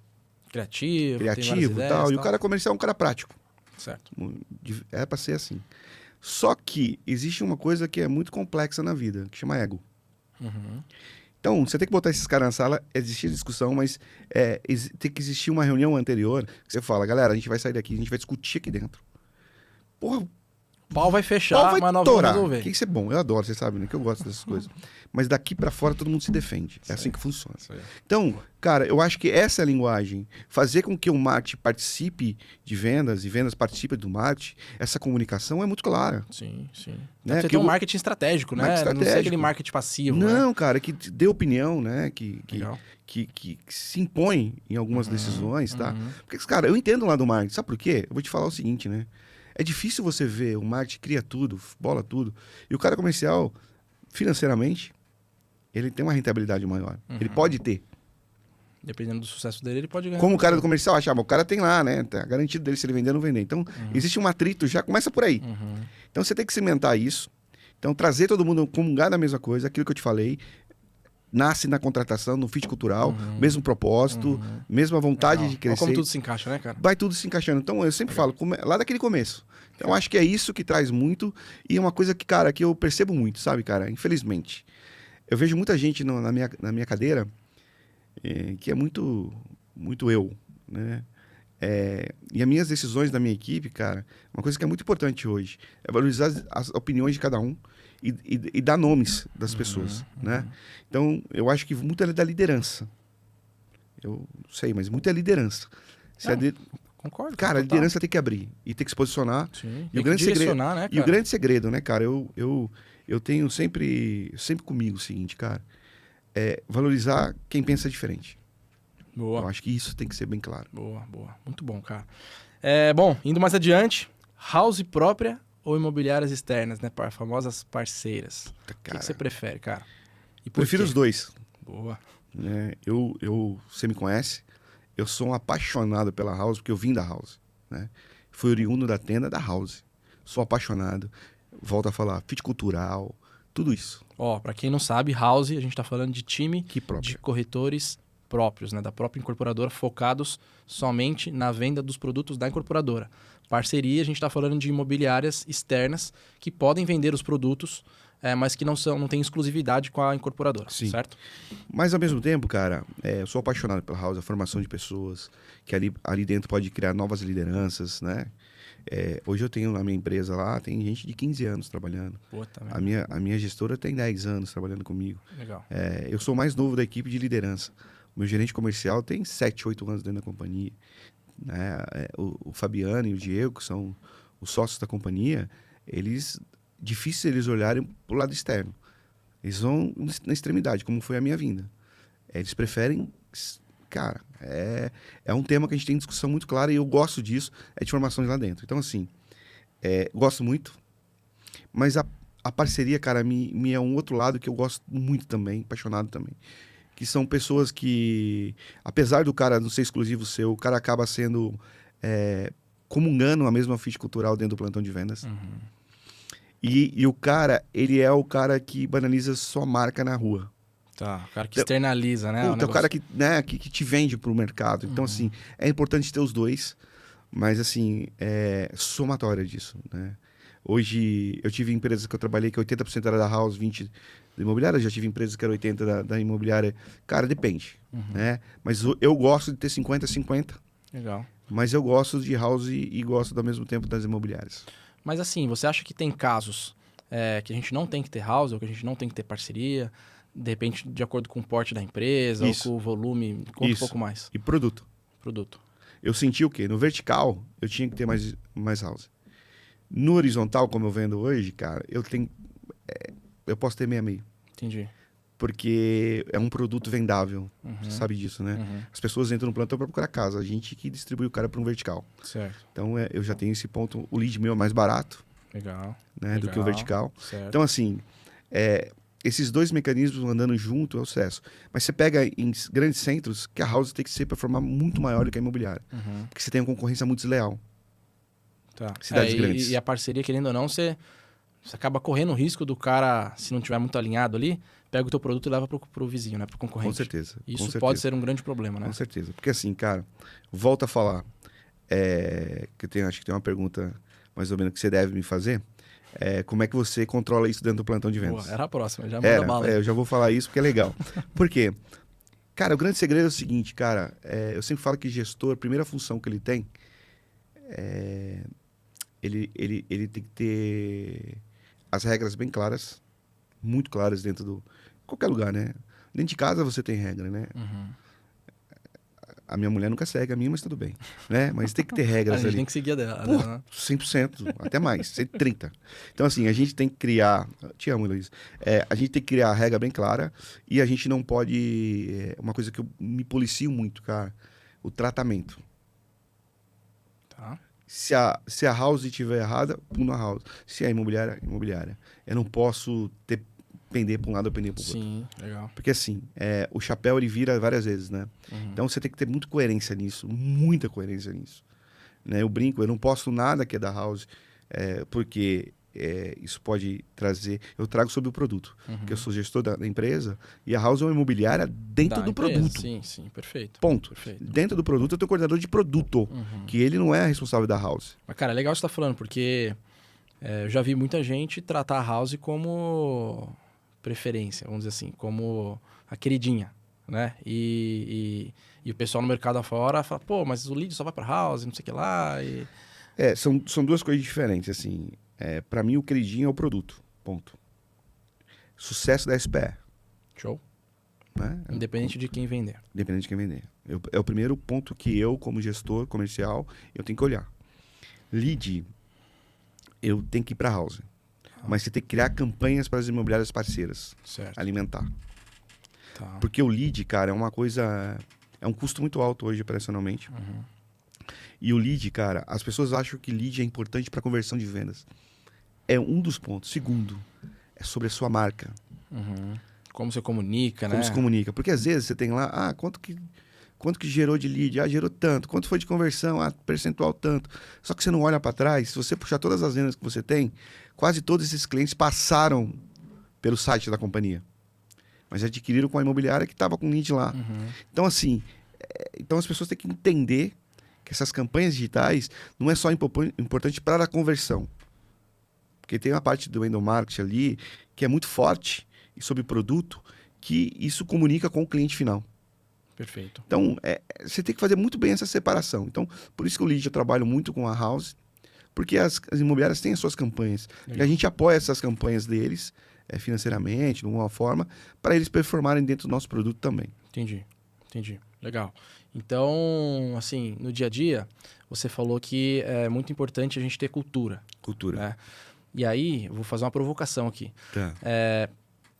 Speaker 3: Criativo
Speaker 2: E tal. E o cara comercial é um cara prático.
Speaker 3: Certo.
Speaker 2: É para ser assim. Só que existe uma coisa que é muito complexa na vida, que chama ego.
Speaker 3: Uhum.
Speaker 2: Então, você tem que botar esses caras na sala, existir discussão, mas tem que existir uma reunião anterior, que você fala, galera, a gente vai sair daqui, a gente vai discutir aqui dentro. Porra,
Speaker 3: o pau vai fechar, mas nós vamos resolver.
Speaker 2: Isso é bom, eu adoro, você sabe, né? Que eu gosto dessas coisas. Mas daqui pra fora todo mundo se defende. É assim que funciona. Então, cara, eu acho que essa é a linguagem. Fazer com que o marketing participe de vendas e vendas participem do marketing, essa comunicação é muito clara.
Speaker 3: Sim, sim.
Speaker 2: Né?
Speaker 3: Você tem um marketing estratégico, né? Não ser aquele marketing passivo.
Speaker 2: Não,
Speaker 3: né?
Speaker 2: Cara, que dê opinião, né? Que se impõe em algumas decisões, tá? Porque, cara, eu entendo lá do marketing. Sabe por quê? Eu vou te falar o seguinte, né? É difícil você ver o marketing cria tudo, bola tudo, e o cara comercial, financeiramente, ele tem uma rentabilidade maior. Ele pode ter.
Speaker 3: Dependendo do sucesso dele, ele pode ganhar.
Speaker 2: Como o cara do comercial achava, o cara tem lá, né? Tá garantido dele se ele vender ou não vender. Então, existe um atrito, já começa por aí. Então, você tem que cimentar isso. Então, trazer todo mundo comungar da mesma coisa, aquilo que eu te falei, nasce na contratação, no fit cultural, mesmo propósito, mesma vontade de crescer.
Speaker 3: Olha como tudo se encaixa, né, cara?
Speaker 2: Vai tudo se encaixando. Então, eu sempre falo, lá daquele começo. Então, eu acho que é isso que traz muito e é uma coisa que, cara, que eu percebo muito, sabe, cara? Infelizmente. Eu vejo muita gente na minha cadeira que é muito, muito eu, né? E as minhas decisões da minha equipe, cara, uma coisa que é muito importante hoje é valorizar as opiniões de cada um e dar nomes das pessoas, né? Então, eu acho que muito é da liderança. Eu sei, mas muito é liderança.
Speaker 3: Concordo.
Speaker 2: Cara, a liderança tem que abrir e tem que se posicionar.
Speaker 3: Sim,
Speaker 2: e o grande segredo,
Speaker 3: né, cara?
Speaker 2: E o grande segredo, né, cara? Eu tenho sempre comigo o seguinte, cara, valorizar quem pensa diferente.
Speaker 3: Boa.
Speaker 2: Eu acho que isso tem que ser bem claro.
Speaker 3: Boa. Muito bom, cara. Bom, indo mais adiante, house própria ou imobiliárias externas, né? Famosas parceiras. O que você prefere, cara?
Speaker 2: Prefiro os dois.
Speaker 3: Boa.
Speaker 2: Você me conhece, eu sou um apaixonado pela house, porque eu vim da house, né? Fui oriundo da tenda da house. Sou apaixonado. Volto a falar, fit cultural, tudo isso.
Speaker 3: Pra quem não sabe, house, a gente tá falando de time de corretores próprios, né? Da própria incorporadora, focados somente na venda dos produtos da incorporadora. Parceria, a gente tá falando de imobiliárias externas que podem vender os produtos, mas que não tem exclusividade com a incorporadora,
Speaker 2: Sim.
Speaker 3: Certo?
Speaker 2: Mas, ao mesmo tempo, cara, eu sou apaixonado pela house, a formação de pessoas, que ali dentro pode criar novas lideranças, né? Hoje eu tenho a minha empresa lá, tem gente de 15 anos trabalhando.
Speaker 3: Tá
Speaker 2: a minha gestora tem 10 anos trabalhando comigo.
Speaker 3: Legal.
Speaker 2: Eu sou o mais novo da equipe de liderança. O meu gerente comercial tem 7, 8 anos dentro da companhia. Né? O Fabiano e o Diego, que são os sócios da companhia, eles difícil eles olharem pro lado externo. Eles vão na extremidade, como foi a minha vinda. Eles preferem... Cara, é um tema que a gente tem discussão muito clara e eu gosto disso, é de formações lá dentro. Então, assim, gosto muito, mas a parceria, cara, me é um outro lado que eu gosto muito também, apaixonado também. Que são pessoas que, apesar do cara não ser exclusivo seu, o cara acaba sendo comungando a mesma ficha cultural dentro do plantão de vendas. E o cara, ele é o cara que banaliza sua marca na rua.
Speaker 3: Tá, o cara que externaliza, né?
Speaker 2: O cara que, né, que te vende pro mercado. Então, assim, é importante ter os dois, mas, assim, somatória disso, né? Hoje, eu tive empresas que eu trabalhei que 80% era da house, 20% da imobiliária. Já tive empresas que eram 80% da imobiliária. Cara, depende, né? Mas eu gosto de ter 50-50.
Speaker 3: Legal.
Speaker 2: Mas eu gosto de house e gosto, ao mesmo tempo, das imobiliárias.
Speaker 3: Mas, assim, você acha que tem casos que a gente não tem que ter house ou que a gente não tem que ter parceria? De repente, de acordo com o porte da empresa ou com o volume? Conta um pouco mais.
Speaker 2: E produto. Eu senti o quê? No vertical, eu tinha que ter mais house. No horizontal, como eu vendo hoje, cara, eu posso ter meio.
Speaker 3: Entendi.
Speaker 2: Porque é um produto vendável. Você sabe disso, né? As pessoas entram no plantão para procurar casa. A gente que distribui o cara para um vertical.
Speaker 3: Certo.
Speaker 2: Então, eu já tenho esse ponto. O lead meu é mais barato.
Speaker 3: Legal.
Speaker 2: Né, do que o vertical.
Speaker 3: Certo.
Speaker 2: Então, assim, esses dois mecanismos andando junto é o sucesso. Mas você pega em grandes centros que a house tem que ser performar muito maior do que a imobiliária. Porque você tem uma concorrência muito desleal.
Speaker 3: Tá.
Speaker 2: Cidades grandes.
Speaker 3: E a parceria, querendo ou não, você acaba correndo o risco do cara, se não tiver muito alinhado ali, pega o teu produto e leva pro vizinho, né? Pro concorrente.
Speaker 2: Com certeza.
Speaker 3: Isso pode ser um grande problema, né?
Speaker 2: Com certeza. Porque assim, cara, volta a falar. Acho que tem uma pergunta mais ou menos que você deve me fazer. Como é que você controla isso dentro do plantão de vendas?
Speaker 3: Boa, era a próxima, já manda bala.
Speaker 2: Eu já vou falar isso porque é legal. Por quê? Cara, o grande segredo é o seguinte, cara. Eu sempre falo que gestor, a primeira função que ele tem ele tem que ter as regras bem claras, muito claras dentro do... Qualquer lugar, né? Dentro de casa você tem regra, né? A minha mulher nunca segue a minha, mas tudo bem, né? Mas tem que ter regras ali.
Speaker 3: A gente tem que seguir a dela.
Speaker 2: Pô, 100%, até mais, 130%. Então, assim, a gente tem que criar... Te amo, Luiz. A gente tem que criar a regra bem clara e a gente não pode... uma coisa que eu me policio muito, cara, o tratamento.
Speaker 3: Tá.
Speaker 2: Se a house estiver errada, pulo na house. Se é imobiliária, imobiliária. Eu não posso pender para um lado ou pender para o outro.
Speaker 3: Sim, legal.
Speaker 2: Porque assim, o chapéu ele vira várias vezes, né? Então você tem que ter muita coerência nisso, muita coerência nisso. Né? Eu brinco, eu não posto nada que é da house, porque isso pode trazer... Eu trago sobre o produto, porque eu sou gestor da empresa e a house é uma imobiliária dentro do produto.
Speaker 3: Sim, perfeito.
Speaker 2: Ponto.
Speaker 3: Perfeito.
Speaker 2: Dentro do produto eu tenho coordenador de produto, que ele não é responsável da house.
Speaker 3: Mas, cara, é legal você estar falando, porque eu já vi muita gente tratar a house como preferência, vamos dizer assim, como a queridinha, né? E o pessoal no mercado afora fala, pô, mas o lead só vai para house, não sei o que lá.
Speaker 2: São duas coisas diferentes, assim. Para mim, o queridinho é o produto, ponto. Sucesso da SPE.
Speaker 3: Show.
Speaker 2: Né?
Speaker 3: Independente de quem vender.
Speaker 2: Independente de quem vender. É o primeiro ponto que eu, como gestor comercial, eu tenho que olhar. Lead, eu tenho que ir para house. Mas você tem que criar campanhas para as imobiliárias parceiras.
Speaker 3: Certo.
Speaker 2: Alimentar.
Speaker 3: Tá.
Speaker 2: Porque o lead, cara, é uma coisa... É um custo muito alto hoje, operacionalmente. E o lead, cara, as pessoas acham que lead é importante para conversão de vendas. É um dos pontos. Segundo, é sobre a sua marca.
Speaker 3: Como você comunica, né?
Speaker 2: Como se comunica. Porque às vezes você tem lá, quanto que gerou de lead? Gerou tanto. Quanto foi de conversão? Percentual tanto. Só que você não olha para trás. Se você puxar todas as vendas que você tem, quase todos esses clientes passaram pelo site da companhia. Mas adquiriram com a imobiliária que estava com lead lá. Então, assim, as pessoas têm que entender que essas campanhas digitais não é só importante para a conversão. Porque tem uma parte do endomarketing ali que é muito forte e sobre produto que isso comunica com o cliente final.
Speaker 3: Perfeito.
Speaker 2: Então, você tem que fazer muito bem essa separação. Então, por isso que o lead eu trabalho muito com a house, porque as imobiliárias têm as suas campanhas.
Speaker 3: Legal.
Speaker 2: E a gente apoia essas campanhas deles financeiramente, de alguma forma, para eles performarem dentro do nosso produto também.
Speaker 3: Entendi. Legal. Então, assim, no dia a dia, você falou que é muito importante a gente ter cultura.
Speaker 2: Cultura.
Speaker 3: Né? E aí, eu vou fazer uma provocação aqui.
Speaker 2: Tá.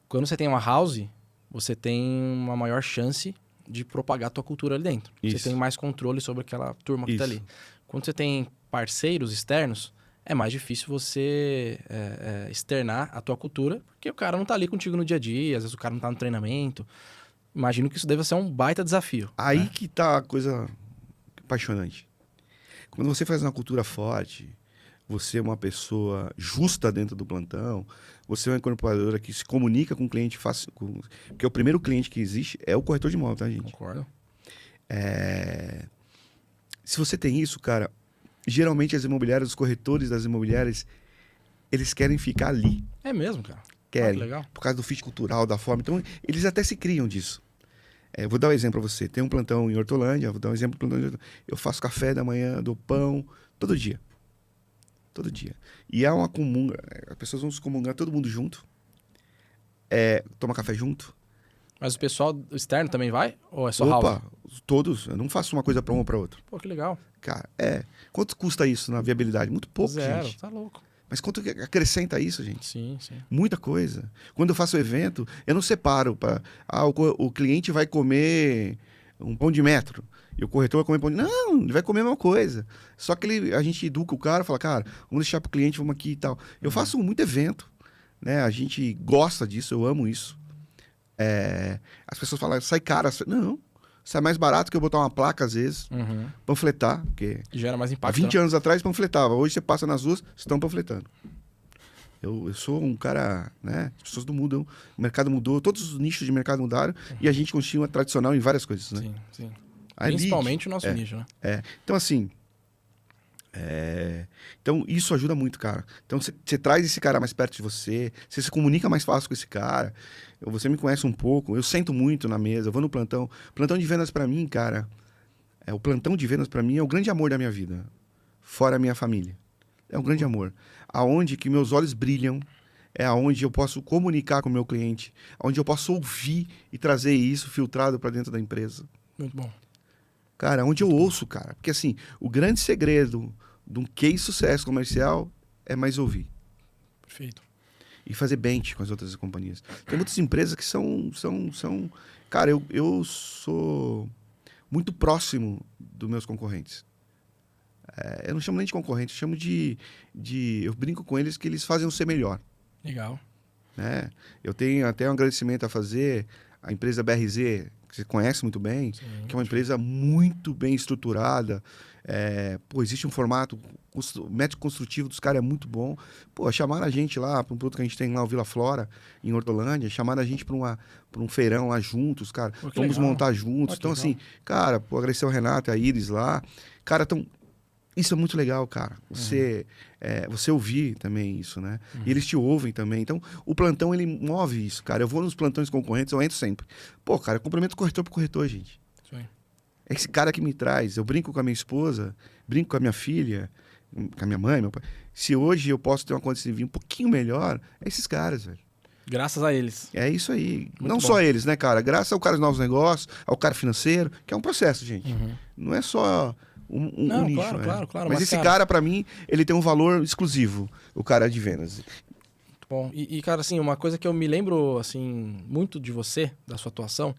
Speaker 3: Quando você tem uma house, você tem uma maior chance de propagar a tua cultura ali dentro.
Speaker 2: Isso.
Speaker 3: Você tem mais controle sobre aquela turma que tá
Speaker 2: Isso.
Speaker 3: ali. Quando você tem parceiros externos, é mais difícil você externar a tua cultura, porque o cara não tá ali contigo no dia a dia, às vezes o cara não tá no treinamento. Imagino que isso deve ser um baita desafio.
Speaker 2: Aí
Speaker 3: né?
Speaker 2: que tá a coisa apaixonante. Quando você faz uma cultura forte, você é uma pessoa justa dentro do plantão, você é uma incorporadora que se comunica com o cliente fácil. Porque o primeiro cliente que existe é o corretor de imóvel, tá, gente?
Speaker 3: Concordo.
Speaker 2: Se você tem isso, cara, geralmente as imobiliárias, os corretores das imobiliárias, eles querem ficar ali.
Speaker 3: É mesmo, cara.
Speaker 2: Querem.
Speaker 3: que legal.
Speaker 2: Por causa do fit cultural, da forma. Então, eles até se criam disso. Vou dar um exemplo para você. Tem um plantão em Hortolândia, vou dar um exemplo do plantão em Hortolândia. Eu faço café da manhã, dou pão, todo dia. Todo dia. E há uma comunga. As pessoas vão se comungar todo mundo junto. Toma café junto.
Speaker 3: Mas o pessoal externo também vai? Ou é só house?
Speaker 2: Opa, todos. Eu não faço uma coisa para um ou para outro.
Speaker 3: Pô, que legal.
Speaker 2: Cara, quanto custa isso na viabilidade? Muito pouco,
Speaker 3: Zero,
Speaker 2: gente.
Speaker 3: tá louco.
Speaker 2: Mas quanto que acrescenta isso, gente?
Speaker 3: Sim, sim.
Speaker 2: Muita coisa. Quando eu faço evento, eu não separo para o cliente vai comer um pão de metro e o corretor vai comer pão de... Não, ele vai comer a mesma coisa. Só que a gente educa o cara, fala, cara, vamos deixar pro cliente, vamos aqui e tal. Eu faço muito evento, né? A gente gosta disso, eu amo isso. As pessoas falam, sai caro. Não, sai mais barato que eu botar uma placa às vezes, panfletar, porque
Speaker 3: Gera mais
Speaker 2: há
Speaker 3: impacto.
Speaker 2: 20 anos atrás panfletava. Hoje você passa nas ruas, estão panfletando. Eu sou um cara, né? As pessoas não mudam, o mercado mudou, todos os nichos de mercado mudaram e a gente continua tradicional em várias coisas, né?
Speaker 3: Sim, sim.
Speaker 2: A
Speaker 3: Principalmente o nosso
Speaker 2: lead,
Speaker 3: nicho, né?
Speaker 2: Então, assim, então isso ajuda muito, cara. Então, você traz esse cara mais perto de você, você se comunica mais fácil com esse cara. Você me conhece um pouco, eu sento muito na mesa, eu vou no plantão. Plantão de vendas pra mim, cara, o plantão de vendas pra mim é o grande amor da minha vida, fora a minha família. É um grande amor. Aonde que meus olhos brilham, é aonde eu posso comunicar com o meu cliente, aonde eu posso ouvir e trazer isso filtrado para dentro da empresa.
Speaker 3: Muito bom.
Speaker 2: Cara, onde eu ouço, cara. Porque assim, o grande segredo de um case sucesso comercial é mais ouvir.
Speaker 3: Perfeito.
Speaker 2: E fazer bench com as outras companhias. Tem muitas empresas que são... Cara, eu sou muito próximo dos meus concorrentes. Eu não chamo nem de concorrente, eu chamo de... Eu brinco com eles que eles fazem o ser melhor.
Speaker 3: Legal.
Speaker 2: Né? Eu tenho até um agradecimento a fazer à empresa BRZ, que você conhece muito bem,
Speaker 3: Sim.
Speaker 2: que é uma empresa muito bem estruturada. Existe um formato, o método construtivo dos caras é muito bom. Chamaram a gente lá para um produto que a gente tem lá, o Vila Flora, em Hortolândia, chamaram a gente para um feirão lá juntos, cara. Vamos
Speaker 3: legal.
Speaker 2: montar juntos. Então,
Speaker 3: legal.
Speaker 2: assim, cara, agradecer ao Renato e a Iris lá. Cara, isso é muito legal, cara. Você ouvir também isso, né? E eles te ouvem também. Então, o plantão, ele move isso, cara. Eu vou nos plantões concorrentes, eu entro sempre. Cara, eu cumprimento corretor por corretor, gente.
Speaker 3: Isso aí.
Speaker 2: É esse cara que me traz. Eu brinco com a minha esposa, brinco com a minha filha, com a minha mãe, meu pai. Se hoje eu posso ter uma condição de vida um pouquinho melhor, é esses caras, velho.
Speaker 3: Graças a eles.
Speaker 2: É isso aí.
Speaker 3: Muito
Speaker 2: Não
Speaker 3: bom.
Speaker 2: só eles, né, cara? Graças ao cara dos novos negócios, ao cara financeiro, que é um processo, gente. Não é só...
Speaker 3: Não,
Speaker 2: um nicho,
Speaker 3: claro.
Speaker 2: Mas esse cara, pra mim, ele tem um valor exclusivo, o cara de vendas.
Speaker 3: Muito bom. E, cara, assim, uma coisa que eu me lembro, assim, muito de você, da sua atuação,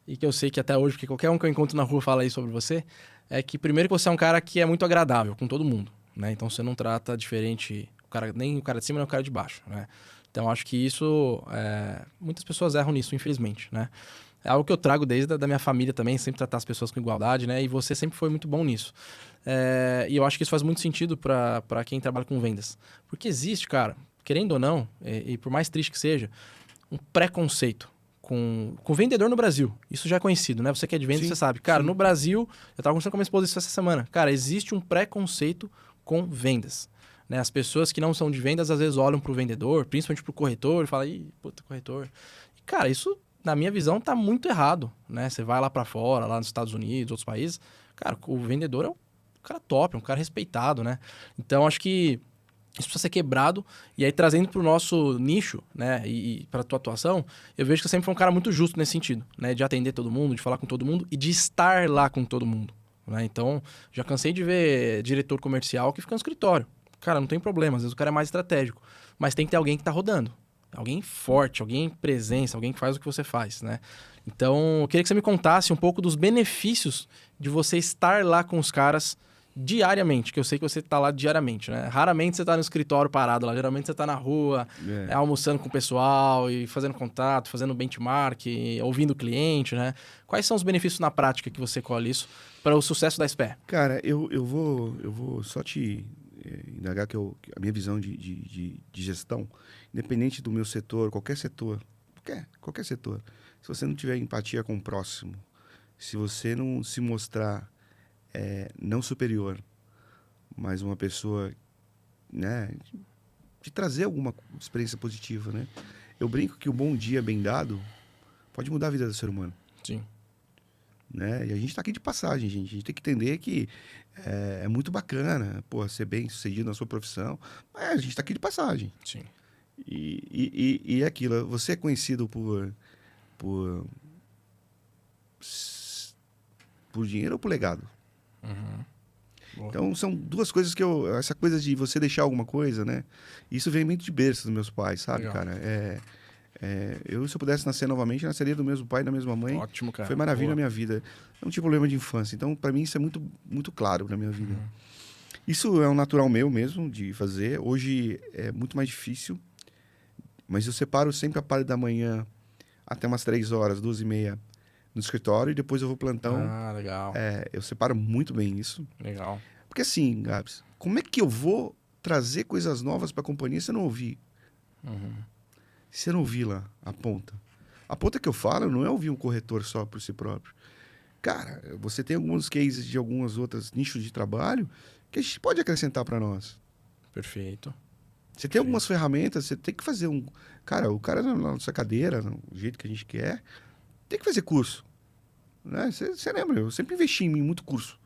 Speaker 3: e que eu sei que até hoje, porque qualquer um que eu encontro na rua fala aí sobre você, é que, primeiro, que você é um cara que é muito agradável com todo mundo, né? Então, você não trata diferente, nem o cara de cima, nem o cara de baixo, né? Então, acho que isso, muitas pessoas erram nisso, infelizmente, né? É algo que eu trago desde da minha família também, sempre tratar as pessoas com igualdade, né? E você sempre foi muito bom nisso. E eu acho que isso faz muito sentido para quem trabalha com vendas. Porque existe, cara, querendo ou não, e por mais triste que seja, um preconceito com vendedor no Brasil. Isso já é conhecido, né? Você que é de vendas, você sabe. Cara, no Brasil, eu estava conversando com a minha esposa isso essa semana. Cara, existe um preconceito com vendas. Né? As pessoas que não são de vendas, às vezes olham para o vendedor, principalmente para o corretor, e falam, ih, puta, corretor. E, cara, isso... na minha visão, tá muito errado, né? Você vai lá para fora, lá nos Estados Unidos, outros países, cara, o vendedor é um cara top, é um cara respeitado, né? Então, acho que isso precisa ser quebrado. E aí, trazendo pro nosso nicho, né? E pra tua atuação, eu vejo que você sempre foi um cara muito justo nesse sentido, né? De atender todo mundo, de falar com todo mundo e de estar lá com todo mundo, né? Então, já cansei de ver diretor comercial que fica no escritório. Cara, não tem problema. Às vezes o cara é mais estratégico. Mas tem que ter alguém que tá rodando. Alguém forte, alguém presença, alguém que faz o que você faz, né? Então, eu queria que você me contasse um pouco dos benefícios de você estar lá com os caras diariamente, que eu sei que você tá lá diariamente, né? Raramente você tá no escritório parado lá, geralmente você tá na rua, almoçando com o pessoal e fazendo contato, fazendo benchmark, ouvindo o cliente, né? Quais são os benefícios na prática que você colhe isso para o sucesso da SPE?
Speaker 2: Cara, eu vou só te indagar que a minha visão de gestão, independente do meu setor, qualquer setor, qualquer setor, se você não tiver empatia com o próximo, se você não se mostrar não superior, mas uma pessoa, né, de trazer alguma experiência positiva, né? Eu brinco que o bom dia bem dado pode mudar a vida do ser humano.
Speaker 3: Sim.
Speaker 2: Né? E a gente está aqui de passagem, gente. A gente tem que entender que é muito bacana, pô, ser bem sucedido na sua profissão, mas a gente está aqui de passagem.
Speaker 3: Sim.
Speaker 2: E é aquilo, você é conhecido por dinheiro ou por legado? Então, são duas coisas que essa coisa de você deixar alguma coisa, né? Isso vem muito de berço dos meus pais, sabe,
Speaker 3: Legal.
Speaker 2: cara? Se eu pudesse nascer novamente, eu nasceria do mesmo pai e da mesma mãe.
Speaker 3: Ótimo, cara.
Speaker 2: Foi maravilha
Speaker 3: Boa.
Speaker 2: na minha vida. Não tive problema de infância. Então, para mim, isso é muito, muito claro na minha vida. Isso é um natural meu mesmo de fazer. Hoje é muito mais difícil. Mas eu separo sempre a parte da manhã até umas 3 horas, 2h30 no escritório. E depois eu vou plantão.
Speaker 3: Ah, legal.
Speaker 2: Eu separo muito bem isso.
Speaker 3: Legal.
Speaker 2: Porque assim, Gabs, como é que eu vou trazer coisas novas para a companhia se eu não ouvir? Se eu não ouvir lá a ponta. A ponta que eu falo não é ouvir um corretor só por si próprio. Cara, você tem alguns cases de algumas outras nichos de trabalho que a gente pode acrescentar para nós.
Speaker 3: Perfeito.
Speaker 2: Você tem algumas ferramentas, você tem que fazer um... Cara, o cara na nossa cadeira, do jeito que a gente quer, tem que fazer curso. Né? Você lembra, eu sempre investi em muito curso.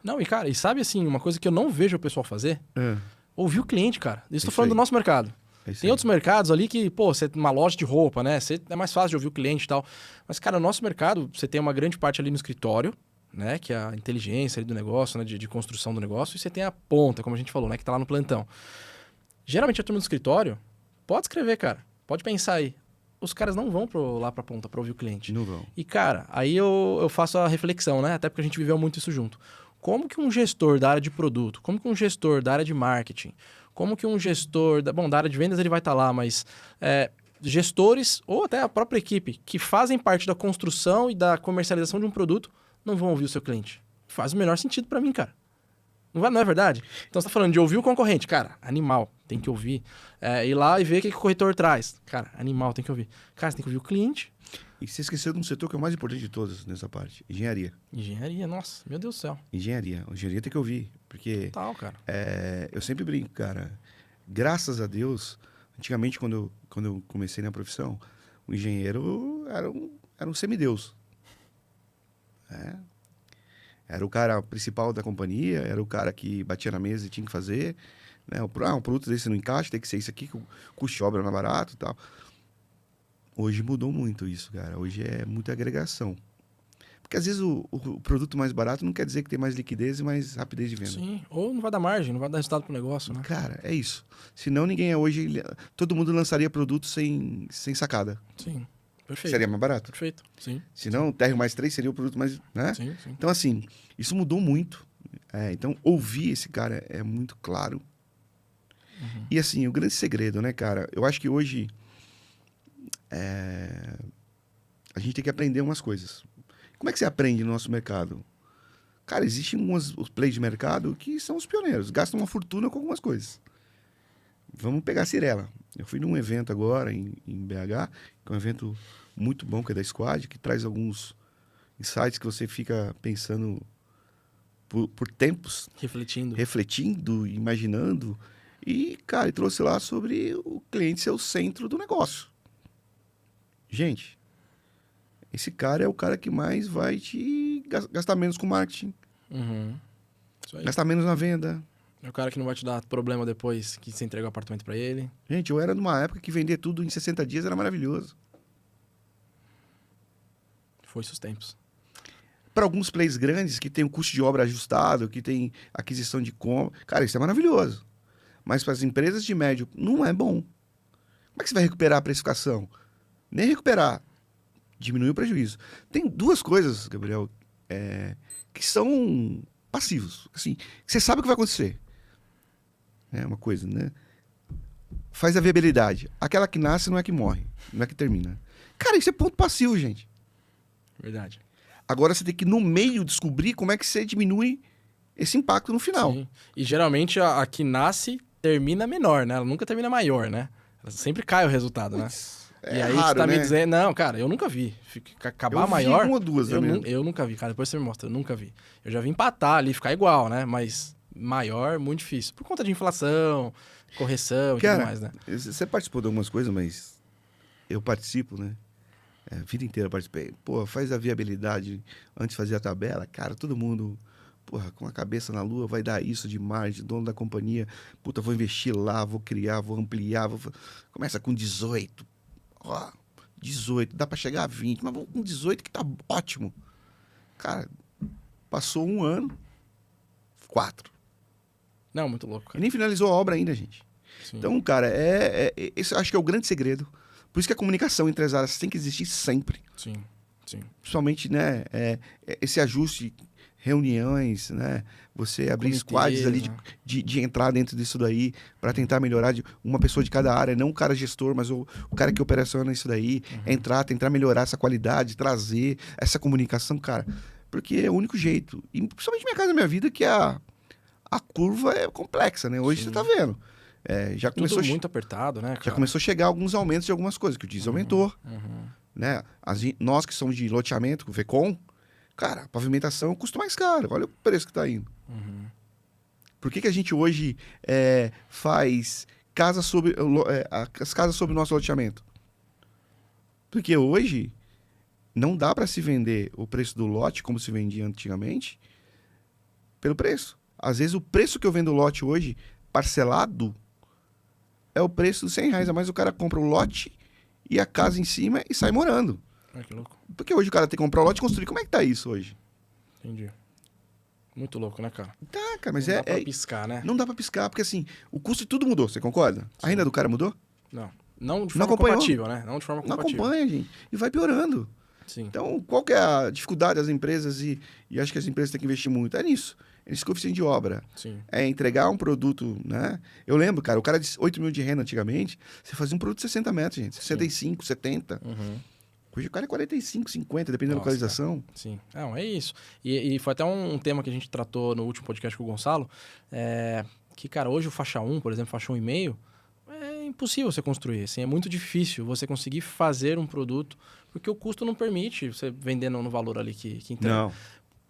Speaker 3: Não, e cara, e sabe assim, uma coisa que eu não vejo o pessoal fazer?
Speaker 2: É,
Speaker 3: Ouvir o cliente, cara. Isso tô
Speaker 2: Isso
Speaker 3: falando
Speaker 2: aí.
Speaker 3: do nosso mercado.
Speaker 2: é isso
Speaker 3: Tem
Speaker 2: aí.
Speaker 3: outros mercados ali que, pô, você tem uma loja de roupa, né? É mais fácil de ouvir o cliente e tal. Mas, cara, o nosso mercado, você tem uma grande parte ali no escritório, né? Que é a inteligência ali do negócio, né? De construção do negócio. E você tem a ponta, como a gente falou, né? Que tá lá no plantão. Geralmente a turma do escritório pode escrever, cara. Pode pensar aí. Os caras não vão lá pra ponta pra ouvir o cliente.
Speaker 2: Não vão.
Speaker 3: E, cara, aí eu faço a reflexão, né? Até porque a gente viveu muito isso junto. Como que um gestor da área de produto, como que um gestor da área de marketing, como que um gestor... da área de vendas ele vai estar lá, mas gestores ou até a própria equipe que fazem parte da construção e da comercialização de um produto não vão ouvir o seu cliente. Faz o menor sentido pra mim, cara. Não é verdade? Então você tá falando de ouvir o concorrente. Cara, animal, tem que ouvir. Ir lá e ver o que o corretor traz. Cara, animal, tem que ouvir. Cara, você tem que ouvir o cliente.
Speaker 2: E você esqueceu de um setor que é o mais importante de todos nessa parte. Engenharia.
Speaker 3: Engenharia, nossa, meu Deus do céu.
Speaker 2: Engenharia tem que ouvir. Porque
Speaker 3: Total, cara.
Speaker 2: eu sempre brinco, cara. Graças a Deus, antigamente, quando eu comecei na profissão, o engenheiro era um semideus. Era o cara principal da companhia, era o cara que batia na mesa e tinha que fazer. Né? Um produto desse não encaixa, tem que ser isso aqui, que o custo de obra não é barato e tal. Hoje mudou muito isso, cara. Hoje é muita agregação. Porque às vezes o produto mais barato não quer dizer que tem mais liquidez e mais rapidez de venda.
Speaker 3: Sim, ou não vai dar margem, não vai dar resultado pro negócio, né?
Speaker 2: Cara, é isso. Senão ninguém hoje... Todo mundo lançaria produto sem sacada.
Speaker 3: Sim, perfeito.
Speaker 2: Seria mais barato.
Speaker 3: Perfeito, sim.
Speaker 2: Senão o TR mais 3 seria o produto mais... Né?
Speaker 3: Sim.
Speaker 2: Então, assim, isso mudou muito. Então, ouvir esse cara é muito claro. E, assim, o grande segredo, né, cara? Eu acho que hoje a gente tem que aprender umas coisas. Como é que você aprende no nosso mercado? Cara, existem os players de mercado que são os pioneiros. Gastam uma fortuna com algumas coisas. Vamos pegar a Cirela. Eu fui num evento agora em BH, que é um evento muito bom, que é da Squad, que traz alguns insights que você fica pensando por tempos, refletindo, imaginando. E, cara, ele trouxe lá sobre o cliente ser o centro do negócio. Gente, esse cara é o cara que mais vai te gastar menos com marketing.
Speaker 3: Isso aí.
Speaker 2: Gastar menos na venda.
Speaker 3: É o cara que não vai te dar problema depois que você entrega o apartamento pra ele.
Speaker 2: Gente, eu era numa época que vender tudo em 60 dias era maravilhoso.
Speaker 3: Foi esses tempos.
Speaker 2: Para alguns players grandes que tem o custo de obra ajustado, que tem aquisição de compra. Cara, isso é maravilhoso. Mas para as empresas de médio, não é bom. Como é que você vai recuperar a precificação? Nem recuperar. Diminui o prejuízo. Tem duas coisas, Gabriel, que são passivos. Assim, que você sabe o que vai acontecer. É uma coisa, né? Faz a viabilidade. Aquela que nasce não é que morre, não é que termina. Cara, isso é ponto passivo, gente.
Speaker 3: Verdade.
Speaker 2: Agora você tem que, no meio, descobrir como é que você diminui esse impacto no final.
Speaker 3: Sim. E geralmente a que nasce termina menor, né? Ela nunca termina maior, né? Ela sempre cai o resultado, né?
Speaker 2: É
Speaker 3: e aí
Speaker 2: raro,
Speaker 3: você tá
Speaker 2: né?
Speaker 3: me dizendo... Não, cara, eu nunca vi. Acabar
Speaker 2: Eu vi
Speaker 3: maior...
Speaker 2: uma ou duas,
Speaker 3: eu,
Speaker 2: né,
Speaker 3: nu-
Speaker 2: mesmo?
Speaker 3: eu nunca vi, cara. Depois você me mostra. Eu nunca vi. Eu já vi empatar ali, ficar igual, né? Mas maior, muito difícil. Por conta de inflação, correção e tudo mais, né?
Speaker 2: Você participou de algumas coisas, mas eu participo, né? A vida inteira eu participei. Pô, faz a viabilidade antes de fazer a tabela. Cara, todo mundo, porra, com a cabeça na lua, vai dar isso de margem, dono da companhia. Puta, vou investir lá, vou criar, vou ampliar. Começa com 18. Ó, 18. Dá pra chegar a 20, mas vamos com 18 que tá ótimo. Cara, passou um ano, 4.
Speaker 3: Não, muito louco,
Speaker 2: E
Speaker 3: cara.
Speaker 2: nem finalizou a obra ainda, gente.
Speaker 3: Sim.
Speaker 2: Então, cara, esse eu acho que é o grande segredo. Por isso que a comunicação entre as áreas tem que existir sempre.
Speaker 3: Sim, sim.
Speaker 2: Principalmente, né, esse ajuste, reuniões, né, você abrir
Speaker 3: Comitês,
Speaker 2: squads ali
Speaker 3: né?
Speaker 2: de entrar dentro disso daí para tentar melhorar de uma pessoa de cada área, não o cara gestor, mas o cara que operaciona isso daí, tentar melhorar essa qualidade, trazer essa comunicação, cara, porque é o único jeito. E principalmente Minha Casa Minha Vida, que a curva é complexa, né? Hoje
Speaker 3: Sim.
Speaker 2: você tá vendo. Já começou
Speaker 3: Tudo muito apertado, né, cara?
Speaker 2: já começou a chegar alguns aumentos de algumas coisas, que o diesel aumentou, né? Nós que somos de loteamento, o VECOM, cara, a pavimentação custa mais caro. Olha o preço que está indo. Por que a gente hoje faz as casas sobre o nosso loteamento? Porque hoje não dá para se vender o preço do lote como se vendia antigamente pelo preço. Às vezes o preço que eu vendo o lote hoje, parcelado, é o preço dos R$100 a mais. O cara compra o lote e a casa em cima e sai morando.
Speaker 3: Ai, que louco.
Speaker 2: Porque hoje o cara tem que comprar o lote e construir. Como é que tá isso hoje?
Speaker 3: Entendi. Muito louco, né, cara?
Speaker 2: Tá, cara, mas
Speaker 3: Não dá pra piscar, né?
Speaker 2: não dá pra piscar, porque assim, o custo de tudo mudou, você concorda? A renda do cara mudou?
Speaker 3: Não. Não de
Speaker 2: Não
Speaker 3: forma
Speaker 2: acompanhou.
Speaker 3: compatível, né? Não de forma
Speaker 2: Não
Speaker 3: compatível.
Speaker 2: acompanha, gente. E vai piorando.
Speaker 3: Sim.
Speaker 2: Então, qual que é a dificuldade das empresas? E acho que as empresas têm que investir muito. É nisso. É nesse coeficiente de obra.
Speaker 3: Sim.
Speaker 2: É entregar um produto, né? Eu lembro, cara, o cara de 8 mil de renda antigamente, você fazia um produto de 60 metros, gente. 65, 70. Hoje o cara é 45, 50, dependendo da
Speaker 3: Nossa,
Speaker 2: localização.
Speaker 3: Sim. Não, é isso. E foi até um tema que a gente tratou no último podcast com o Gonçalo, que, cara, hoje o faixa 1, por exemplo, faixa 1,5, é impossível você construir. Assim, é muito difícil você conseguir fazer um produto, porque o custo não permite você vender no valor ali que entrega.
Speaker 2: Não.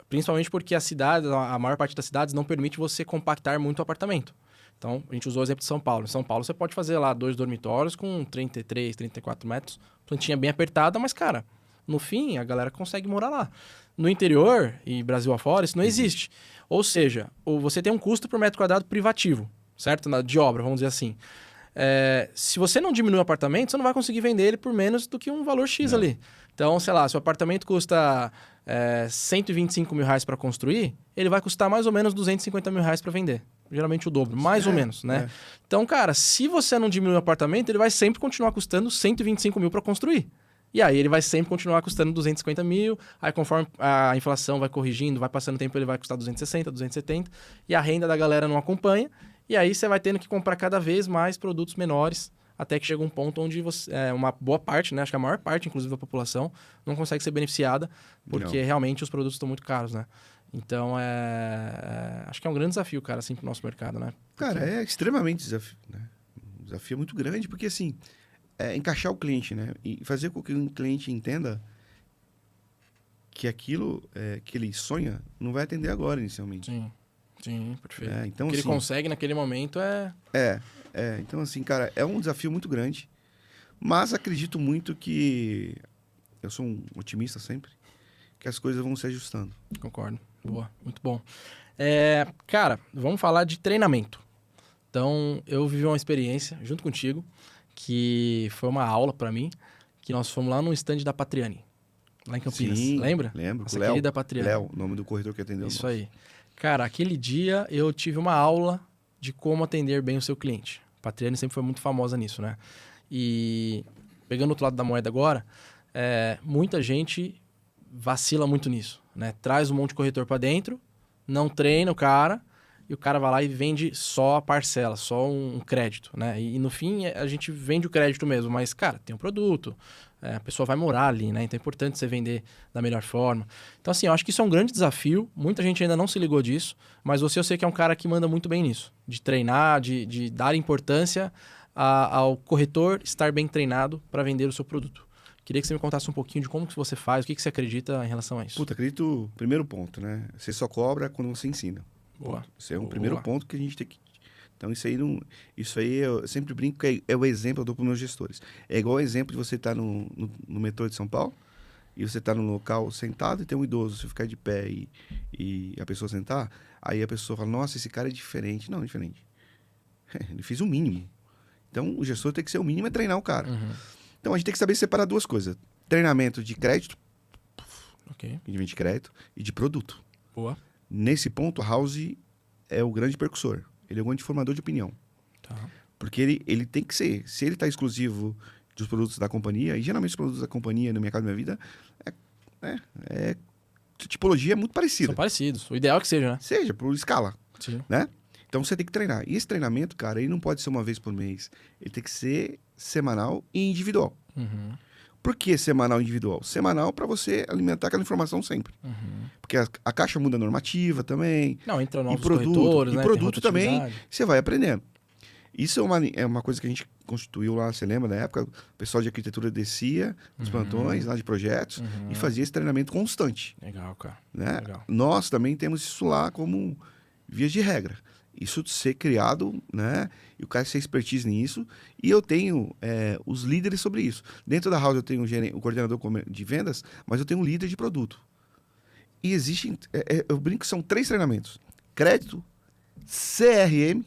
Speaker 3: Principalmente porque a maior parte das cidades não permite você compactar muito o apartamento. Então, a gente usou o exemplo de São Paulo. Em São Paulo, você pode fazer lá 2 dormitórios com 33, 34 metros. Plantinha bem apertada, mas, cara, no fim, a galera consegue morar lá. No interior e Brasil afora, isso não existe. Ou seja, você tem um custo por metro quadrado privativo, certo? De obra, vamos dizer assim. Se você não diminuir o apartamento, você não vai conseguir vender ele por menos do que um valor X ali. Então, sei lá, se o apartamento custa R$125 mil para construir, ele vai custar mais ou menos R$250 mil para vender. Geralmente o dobro, mais ou menos, né? Então, cara, se você não diminuir o apartamento, ele vai sempre continuar custando 125 mil para construir. E aí ele vai sempre continuar custando 250 mil, aí conforme a inflação vai corrigindo, vai passando o tempo, ele vai custar 260, 270, e a renda da galera não acompanha, e aí você vai tendo que comprar cada vez mais produtos menores, até que chega um ponto onde uma boa parte, né, acho que a maior parte, inclusive, da população, não consegue ser beneficiada, porque realmente os produtos estão muito caros, né? Então, acho que é um grande desafio, cara, assim, pro nosso mercado, né?
Speaker 2: Cara, é extremamente desafio, né? Um desafio muito grande, porque assim, encaixar o cliente, né? E fazer com que o cliente entenda que aquilo que ele sonha não vai atender agora, inicialmente.
Speaker 3: Sim, perfeito.
Speaker 2: Então,
Speaker 3: o que
Speaker 2: assim,
Speaker 3: ele consegue naquele momento
Speaker 2: então, assim, cara, é um desafio muito grande, mas acredito muito que eu sou um otimista sempre, que as coisas vão se ajustando.
Speaker 3: Concordo. Boa, muito bom. Cara, vamos falar de treinamento. Então, eu vivi uma experiência junto contigo, que foi uma aula para mim, que nós fomos lá no stand da Patriani, lá em Campinas.
Speaker 2: Sim,
Speaker 3: Lembra?
Speaker 2: Lembro.
Speaker 3: Nossa querida Patriani.
Speaker 2: Léo, nome do corretor que atendeu.
Speaker 3: Isso aí. Cara, aquele dia eu tive uma aula de como atender bem o seu cliente. A Patriani sempre foi muito famosa nisso, né? E pegando o outro lado da moeda agora, muita gente vacila muito nisso, né? Traz um monte de corretor para dentro, não treina o cara, e o cara vai lá e vende só a parcela, só um crédito, né? E no fim a gente vende o crédito mesmo, mas, cara, tem um produto, a pessoa vai morar ali, né? Então é importante você vender da melhor forma. Então, assim, eu acho que isso é um grande desafio, muita gente ainda não se ligou disso, mas eu sei que é um cara que manda muito bem nisso, de treinar, de dar importância ao corretor estar bem treinado para vender o seu produto. Queria que você me contasse um pouquinho de como que você faz, o que você acredita em relação a isso.
Speaker 2: Puta, acredito, primeiro ponto, né? Você só cobra quando você ensina.
Speaker 3: Boa.
Speaker 2: Esse é um primeiro ponto que a gente tem que... Então, isso aí eu sempre brinco que é o exemplo que eu dou para os meus gestores. É igual o exemplo de você estar no metrô de São Paulo e você está num local sentado e tem um idoso, você ficar de pé e a pessoa sentar, aí a pessoa fala, nossa, esse cara é diferente. Não, é diferente. Ele fez o mínimo. Então, o gestor tem que ser o mínimo, é treinar o cara.
Speaker 3: Uhum.
Speaker 2: Então, a gente tem que saber separar duas coisas. Treinamento de crédito, de crédito, e de produto.
Speaker 3: Boa.
Speaker 2: Nesse ponto, a House é o grande percussor. Ele é o grande formador de opinião.
Speaker 3: Tá.
Speaker 2: Porque ele tem que ser. Se ele está exclusivo dos produtos da companhia, e geralmente os produtos da companhia no mercado da minha vida, tipologia é muito parecida.
Speaker 3: São parecidos. O ideal é que seja, né?
Speaker 2: Seja, por escala.
Speaker 3: Sim.
Speaker 2: Né? Então você tem que treinar. E esse treinamento, cara, ele não pode ser uma vez por mês. Ele tem que ser semanal e individual.
Speaker 3: Uhum.
Speaker 2: Por que semanal e individual? Semanal para você alimentar aquela informação sempre.
Speaker 3: Uhum.
Speaker 2: Porque a caixa muda a normativa também.
Speaker 3: Não, entra novos
Speaker 2: produto,
Speaker 3: corretores,
Speaker 2: e
Speaker 3: né?
Speaker 2: produto
Speaker 3: Tem
Speaker 2: também,
Speaker 3: rotatividade.
Speaker 2: você vai aprendendo. Isso é uma coisa que a gente constituiu lá, você lembra da época? O pessoal de arquitetura descia nos plantões lá de projetos e fazia esse treinamento constante.
Speaker 3: Legal, cara.
Speaker 2: Né?
Speaker 3: Legal.
Speaker 2: Nós também temos isso lá como vias de regra. Isso de ser criado, né? E o cara ser expertise nisso. E eu tenho os líderes sobre isso. Dentro da House eu tenho o coordenador de vendas, mas eu tenho um líder de produto. E existem, eu brinco que são 3 treinamentos. Crédito, CRM,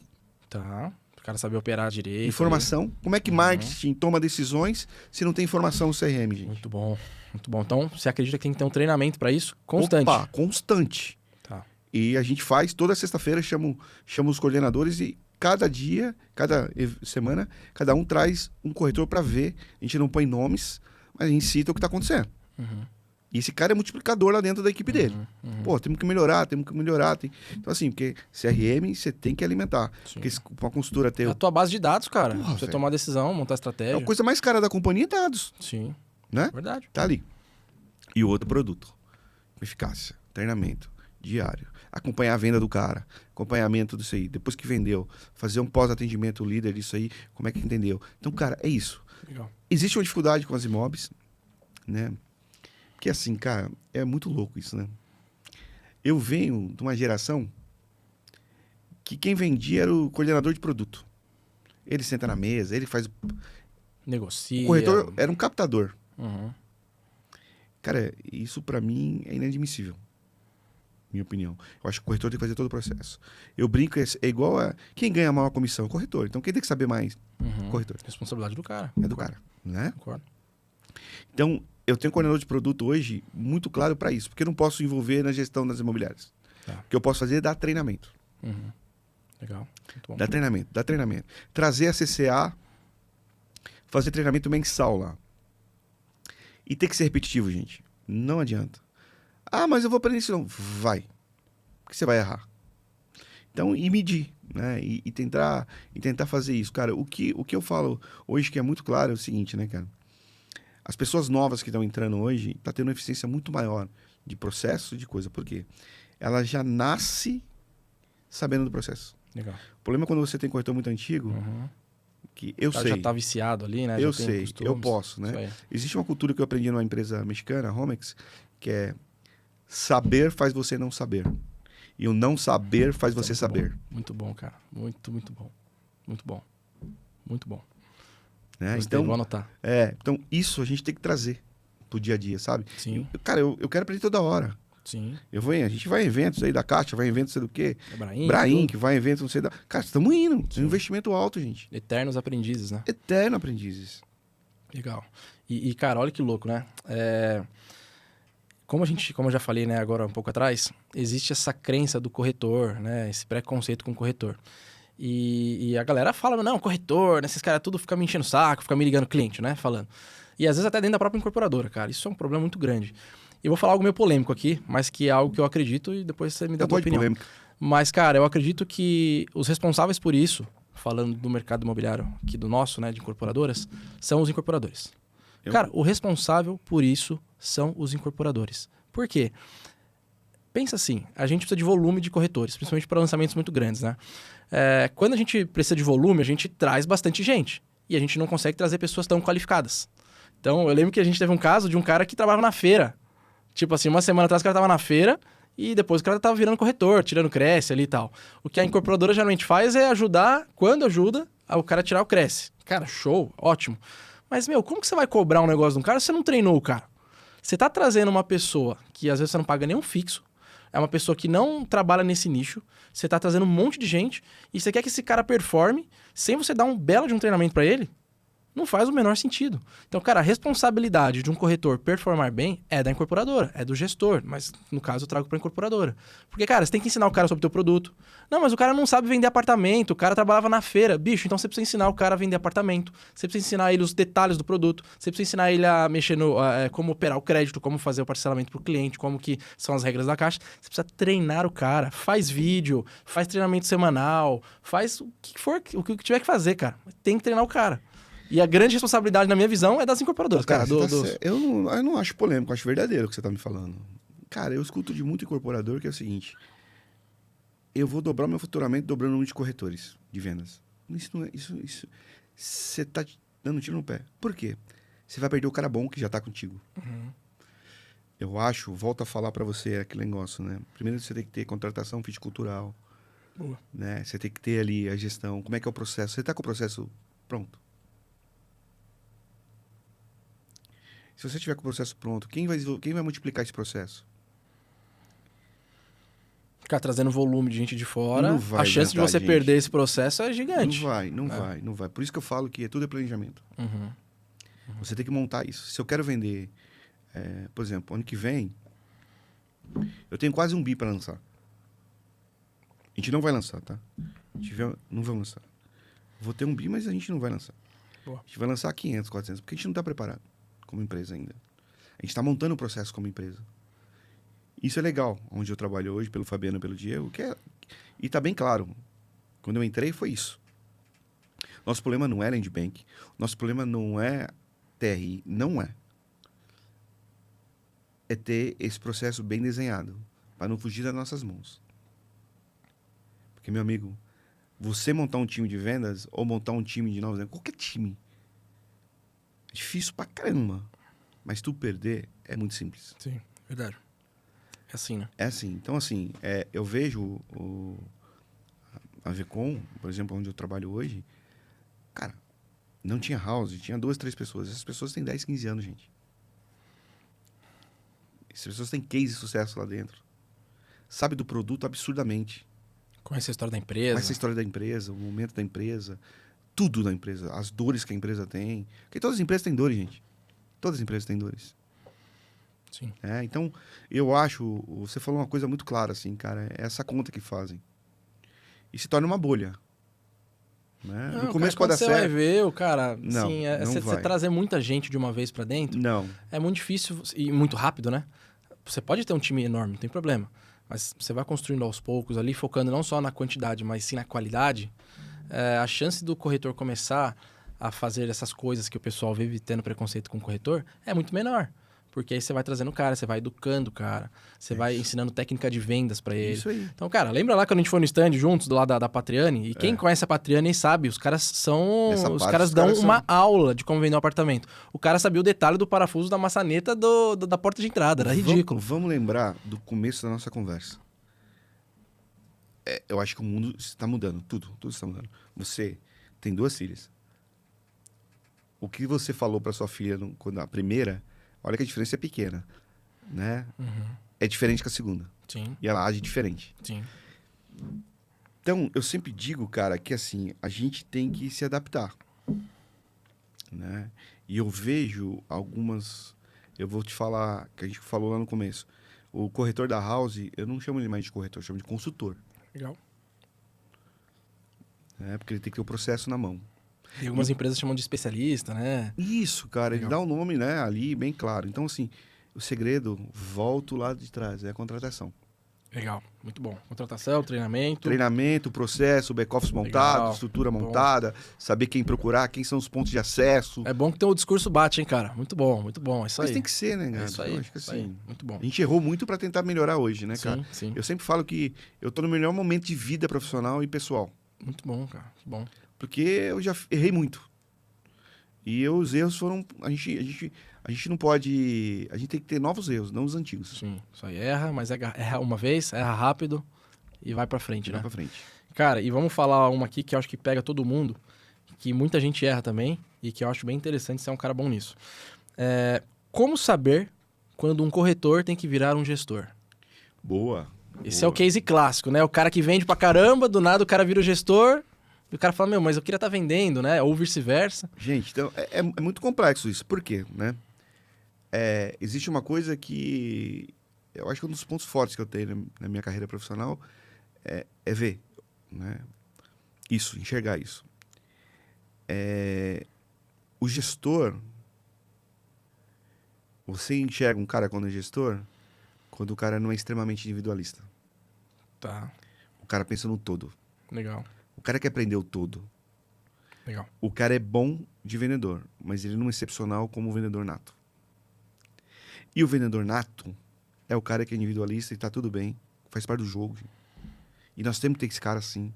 Speaker 3: Tá. O cara saber operar direito.
Speaker 2: informação. Como é que marketing toma decisões se não tem informação no CRM, gente?
Speaker 3: Muito bom. Muito bom. Então, você acredita que tem que ter um treinamento para isso? Constante.
Speaker 2: Opa, constante.
Speaker 3: Tá.
Speaker 2: E a gente faz, toda sexta-feira, chamo os coordenadores e cada dia, cada semana, cada um traz um corretor para ver. A gente não põe nomes, mas a gente cita o que está acontecendo.
Speaker 3: Uhum.
Speaker 2: E esse cara é multiplicador lá dentro da equipe dele. Pô, temos que melhorar. Então, assim, porque CRM você tem que alimentar.
Speaker 3: Sim.
Speaker 2: Porque uma consultora ter...
Speaker 3: É a tua base de dados, cara.
Speaker 2: Porra,
Speaker 3: você
Speaker 2: velho.
Speaker 3: tomar decisão, montar
Speaker 2: É
Speaker 3: estratégia.
Speaker 2: a coisa mais cara da companhia é dados,
Speaker 3: Sim.
Speaker 2: né?
Speaker 3: Verdade.
Speaker 2: Tá ali. E o outro produto. Eficácia, treinamento, diário. Acompanhar a venda do cara, acompanhamento disso aí. Depois que vendeu, fazer um pós-atendimento, o líder disso aí, como é que entendeu. Então, cara, é isso.
Speaker 3: Legal.
Speaker 2: Existe uma dificuldade com as imóveis, né? Porque assim, cara, é muito louco isso, né? Eu venho de uma geração que quem vendia era o coordenador de produto. Ele senta na mesa, ele faz...
Speaker 3: Negocia.
Speaker 2: O corretor era um captador.
Speaker 3: Uhum.
Speaker 2: Cara, isso pra mim é inadmissível. Minha opinião. Eu acho que o corretor tem que fazer todo o processo. Eu brinco, é igual a... Quem ganha a maior comissão? O corretor. Então quem tem que saber mais? O corretor.
Speaker 3: Responsabilidade do cara.
Speaker 2: É do cara, né?
Speaker 3: Concordo.
Speaker 2: Então, eu tenho um coordenador de produto hoje muito claro para isso, porque eu não posso envolver na gestão das imobiliárias.
Speaker 3: Tá.
Speaker 2: O que eu posso fazer é dar treinamento.
Speaker 3: Uhum. Legal. Muito bom.
Speaker 2: Dar treinamento. Trazer a CCA, fazer treinamento mensal lá. E tem que ser repetitivo, gente. Não adianta. Ah, mas eu vou aprender isso não. Vai. Porque você vai errar. Então, e medir, né? E tentar fazer isso. Cara, o que eu falo hoje que é muito claro é o seguinte, né, cara? As pessoas novas que estão entrando hoje tá tendo uma eficiência muito maior de processo, de coisa. Por quê? Ela já nasce sabendo do processo.
Speaker 3: Legal.
Speaker 2: O problema é quando você tem corretor muito antigo, que eu
Speaker 3: O cara
Speaker 2: sei.
Speaker 3: já tá viciado ali, né?
Speaker 2: Eu
Speaker 3: Já tem
Speaker 2: sei,
Speaker 3: costumes.
Speaker 2: eu posso,
Speaker 3: Isso
Speaker 2: né?
Speaker 3: aí.
Speaker 2: Existe uma cultura que eu aprendi numa empresa mexicana, a Romex, que é saber faz você não saber. E o não saber faz você saber.
Speaker 3: Muito bom, cara. Muito, muito bom. Muito bom. Muito bom.
Speaker 2: Né?
Speaker 3: Gostei,
Speaker 2: Então,
Speaker 3: vou anotar.
Speaker 2: então, isso a gente tem que trazer pro dia a dia, sabe?
Speaker 3: Sim.
Speaker 2: Cara, eu quero aprender toda hora.
Speaker 3: Sim.
Speaker 2: A gente vai em eventos aí da Caixa, vai em eventos não sei do quê.
Speaker 3: Brahim,
Speaker 2: Que vai em eventos não sei da... Cara, estamos indo. É um investimento alto, gente.
Speaker 3: Eternos aprendizes, né?
Speaker 2: Eterno aprendizes.
Speaker 3: Legal. E, cara, olha que louco, né? Como eu já falei, né, agora um pouco atrás, existe essa crença do corretor, né? Esse preconceito com o corretor. E a galera fala, não, corretor, né? Esses caras tudo ficam me enchendo o saco, ficam me ligando cliente, né? Falando. E às vezes até dentro da própria incorporadora, cara. Isso é um problema muito grande. E eu vou falar algo meio polêmico aqui, mas que é algo que eu acredito e depois você me dá a tua opinião.
Speaker 2: Polêmica.
Speaker 3: Mas, cara, eu acredito que os responsáveis por isso, falando do mercado imobiliário aqui do nosso, né, de incorporadoras, são os incorporadores. Cara, o responsável por isso são os incorporadores. Por quê? Pensa assim, a gente precisa de volume de corretores, principalmente para lançamentos muito grandes, né? Quando a gente precisa de volume, a gente traz bastante gente. E a gente não consegue trazer pessoas tão qualificadas. Então, eu lembro que a gente teve um caso de um cara que trabalhava na feira. Tipo assim, uma semana atrás o cara tava na feira e depois o cara tava virando corretor, tirando Cresce ali e tal. O que a incorporadora geralmente faz é ajudar, quando ajuda, o cara a tirar o Cresce. Cara, show, ótimo. Mas, meu, como que você vai cobrar um negócio de um cara se você não treinou o cara? Você tá trazendo uma pessoa que às vezes você não paga nenhum fixo, é uma pessoa que não trabalha nesse nicho, você tá trazendo um monte de gente e você quer que esse cara performe sem você dar um belo de um treinamento para ele? Não faz o menor sentido. Então, cara, a responsabilidade de um corretor performar bem é da incorporadora, é do gestor, mas no caso eu trago para a incorporadora. Porque, cara, você tem que ensinar o cara sobre o teu produto. Não, mas o cara não sabe vender apartamento, o cara trabalhava na feira. Bicho, então você precisa ensinar o cara a vender apartamento, você precisa ensinar ele os detalhes do produto, você precisa ensinar ele a mexer no... como operar o crédito, como fazer o parcelamento para o cliente, como que são as regras da caixa. Você precisa treinar o cara, faz vídeo, faz treinamento semanal, faz o que for, o que tiver que fazer, cara. Tem que treinar o cara. E a grande responsabilidade, na minha visão, é das incorporadoras, cara.
Speaker 2: Eu não acho polêmico, eu acho verdadeiro o que você tá me falando. Cara, eu escuto de muito incorporador que é o seguinte: eu vou dobrar meu faturamento dobrando o número de corretores de vendas. Isso não é. Isso. Você tá dando tiro no pé. Por quê? Você vai perder o cara bom que já tá contigo.
Speaker 3: Uhum.
Speaker 2: Eu acho, volto a falar pra você aquele negócio, né? Primeiro você tem que ter contratação fitocultural.
Speaker 3: Boa.
Speaker 2: Né? Você tem que ter ali a gestão. Como é que é o processo? Você tá com o processo pronto? Se você tiver com o processo pronto, quem vai multiplicar esse processo?
Speaker 3: Ficar trazendo volume de gente de fora,
Speaker 2: Não vai
Speaker 3: a chance de
Speaker 2: aguentar,
Speaker 3: você
Speaker 2: gente.
Speaker 3: perder esse processo é gigante.
Speaker 2: Não vai. Por isso que eu falo que tudo é planejamento.
Speaker 3: Uhum.
Speaker 2: Você tem que montar isso. Se eu quero vender, por exemplo, ano que vem, eu tenho quase 1 bi para lançar. A gente não vai lançar, tá? Não vamos lançar. Vou ter 1 bi, mas a gente não vai lançar.
Speaker 3: Boa.
Speaker 2: A gente vai lançar 500, 400, porque a gente não está preparado como empresa ainda. A gente está montando o processo como empresa. Isso é legal, onde eu trabalho hoje, pelo Fabiano e pelo Diego, e está bem claro. Quando eu entrei, foi isso. Nosso problema não é land bank, nosso problema não é TRI, não é. É ter esse processo bem desenhado, para não fugir das nossas mãos. Porque, meu amigo, você montar um time de vendas ou montar um time de novos negócios, qualquer time, é difícil pra caramba. Mas tu perder é muito simples.
Speaker 3: Sim, verdade. É assim, né?
Speaker 2: É assim. Então, assim, eu vejo a Vecom, por exemplo, onde eu trabalho hoje, cara, não tinha house, tinha 2, 3 pessoas. Essas pessoas têm 10, 15 anos, gente. Essas pessoas têm case de sucesso lá dentro. Sabe do produto absurdamente.
Speaker 3: Conhece a história da empresa.
Speaker 2: Conhece a história da empresa, o momento da empresa, tudo da empresa, as dores que a empresa tem. Porque todas as empresas têm dores, gente. Todas as empresas têm dores.
Speaker 3: Sim.
Speaker 2: Então, eu acho... Você falou uma coisa muito clara, assim, cara. É essa conta que fazem. E se torna uma bolha. Né?
Speaker 3: Não,
Speaker 2: No começo
Speaker 3: cara,
Speaker 2: pode dar
Speaker 3: você vai
Speaker 2: certo.
Speaker 3: ver, o cara...
Speaker 2: Não,
Speaker 3: assim,
Speaker 2: não
Speaker 3: você
Speaker 2: vai.
Speaker 3: trazer muita gente de uma vez pra dentro,
Speaker 2: Não.
Speaker 3: é muito difícil e muito rápido, né? Você pode ter um time enorme, não tem problema. Mas você vai construindo aos poucos ali, focando não só na quantidade, mas sim na qualidade. A chance do corretor começar a fazer essas coisas que o pessoal vive tendo preconceito com o corretor é muito menor. Porque aí você vai trazendo o cara, você vai educando o cara, você vai ensinando técnica de vendas pra ele.
Speaker 2: Isso aí.
Speaker 3: Então, cara, lembra lá quando a gente foi no stand juntos, do lado da Patriani? E quem conhece a Patriani sabe, os caras são...
Speaker 2: Nessa
Speaker 3: Os
Speaker 2: parte,
Speaker 3: caras
Speaker 2: os
Speaker 3: dão
Speaker 2: caras
Speaker 3: uma
Speaker 2: são-
Speaker 3: aula de como vender um apartamento. O cara sabia o detalhe do parafuso da maçaneta da porta de entrada, era ridículo.
Speaker 2: Vamos lembrar do começo da nossa conversa. Eu acho que o mundo está mudando. Tudo está mudando. Você tem 2 filhas. O que você falou para sua filha quando a primeira, olha que a diferença é pequena, né? É diferente que a segunda.
Speaker 3: Sim,
Speaker 2: E ela age diferente.
Speaker 3: sim.
Speaker 2: Então, eu sempre digo, cara, que assim, a gente tem que se adaptar, né? E eu vejo algumas... Eu vou te falar, que a gente falou lá no começo. O corretor da House, eu não chamo ele mais de corretor, eu chamo de consultor.
Speaker 3: Legal.
Speaker 2: né? Porque ele tem que ter o processo na mão.
Speaker 3: E algumas empresas chamam de especialista, né?
Speaker 2: Isso, cara, ele
Speaker 3: Legal.
Speaker 2: dá o nome, né, ali bem claro. Então, assim, o segredo, volta o lado de trás, é a contratação.
Speaker 3: Legal, muito bom. Contratação, treinamento.
Speaker 2: Treinamento, processo, back-office montado,
Speaker 3: Legal,
Speaker 2: estrutura
Speaker 3: bom.
Speaker 2: montada, saber quem procurar, quem são os pontos de acesso.
Speaker 3: É bom que o discurso bate, hein, cara? Muito bom, é isso
Speaker 2: Mas
Speaker 3: aí.
Speaker 2: tem que ser, né,
Speaker 3: É
Speaker 2: cara?
Speaker 3: isso aí,
Speaker 2: Eu acho que
Speaker 3: isso aí.
Speaker 2: assim,
Speaker 3: Muito bom.
Speaker 2: a gente errou muito para tentar melhorar hoje, né, cara?
Speaker 3: Sim, sim.
Speaker 2: Eu sempre falo que eu tô no melhor momento de vida profissional e pessoal,
Speaker 3: Muito bom, cara. Que bom.
Speaker 2: porque eu já errei muito. E os erros foram, a gente não pode, a gente tem que ter novos erros, não os antigos.
Speaker 3: Sim, isso aí erra, mas erra uma vez, erra rápido e vai pra frente,
Speaker 2: Vai
Speaker 3: né?
Speaker 2: para frente.
Speaker 3: Cara, e vamos falar uma aqui que eu acho que pega todo mundo, que muita gente erra também e que eu acho bem interessante, você é um cara bom nisso. Como saber quando um corretor tem que virar um gestor?
Speaker 2: Boa.
Speaker 3: Esse é o
Speaker 2: boa.
Speaker 3: case clássico, né? O cara que vende pra caramba, do nada o cara vira o gestor e o cara fala, meu, mas eu queria estar vendendo, né? Ou vice-versa.
Speaker 2: Gente, então é muito complexo isso. Por quê, né? Existe uma coisa que eu acho que um dos pontos fortes que eu tenho na minha carreira profissional é ver, né? Isso, enxergar isso. O gestor, você enxerga um cara quando é gestor, quando o cara não é extremamente individualista.
Speaker 3: Tá,
Speaker 2: O cara pensa no todo.
Speaker 3: legal,
Speaker 2: O cara quer aprender o todo.
Speaker 3: legal.
Speaker 2: O cara é bom de vendedor, mas ele não é excepcional como vendedor nato. E o vendedor nato é o cara que é individualista e tá tudo bem, faz parte do jogo. Gente. E nós temos que ter esse cara assim.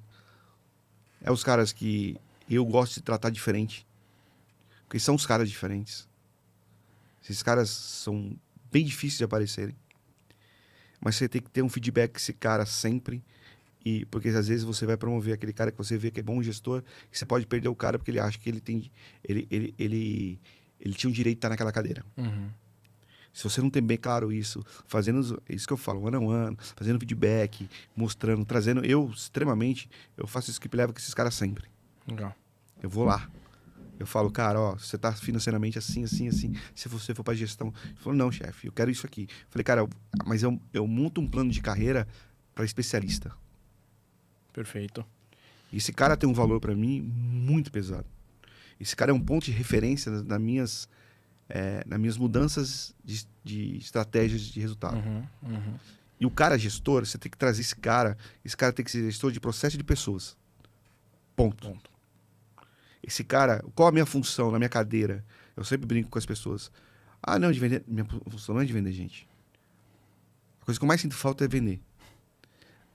Speaker 2: É os caras que eu gosto de tratar diferente, porque são os caras diferentes. Esses caras são bem difíceis de aparecerem, mas você tem que ter um feedback com esse cara sempre. E porque às vezes você vai promover aquele cara que você vê que é bom gestor, e você pode perder o cara porque ele acha que ele tinha o direito de estar naquela cadeira.
Speaker 3: Uhum.
Speaker 2: Se você não tem bem claro isso, fazendo isso que eu falo, one on one, fazendo feedback, mostrando, trazendo, eu faço isso que leva com esses caras sempre.
Speaker 3: Legal.
Speaker 2: Eu vou lá. Eu falo, cara, ó, você tá financeiramente assim, assim, assim. Se você for pra gestão. Ele falou, não, chefe, eu quero isso aqui. Eu falei, cara, mas eu monto um plano de carreira para especialista.
Speaker 3: Perfeito.
Speaker 2: E esse cara tem um valor para mim muito pesado. Esse cara é um ponto de referência nas minhas mudanças de estratégias de resultado.
Speaker 3: Uhum.
Speaker 2: E o cara gestor, você tem que trazer esse cara tem que ser gestor de processo e de pessoas. Ponto. Esse cara, qual a minha função na minha cadeira? Eu sempre brinco com as pessoas. Ah, não, de vender. Minha função não é de vender gente. A coisa que eu mais sinto falta é vender.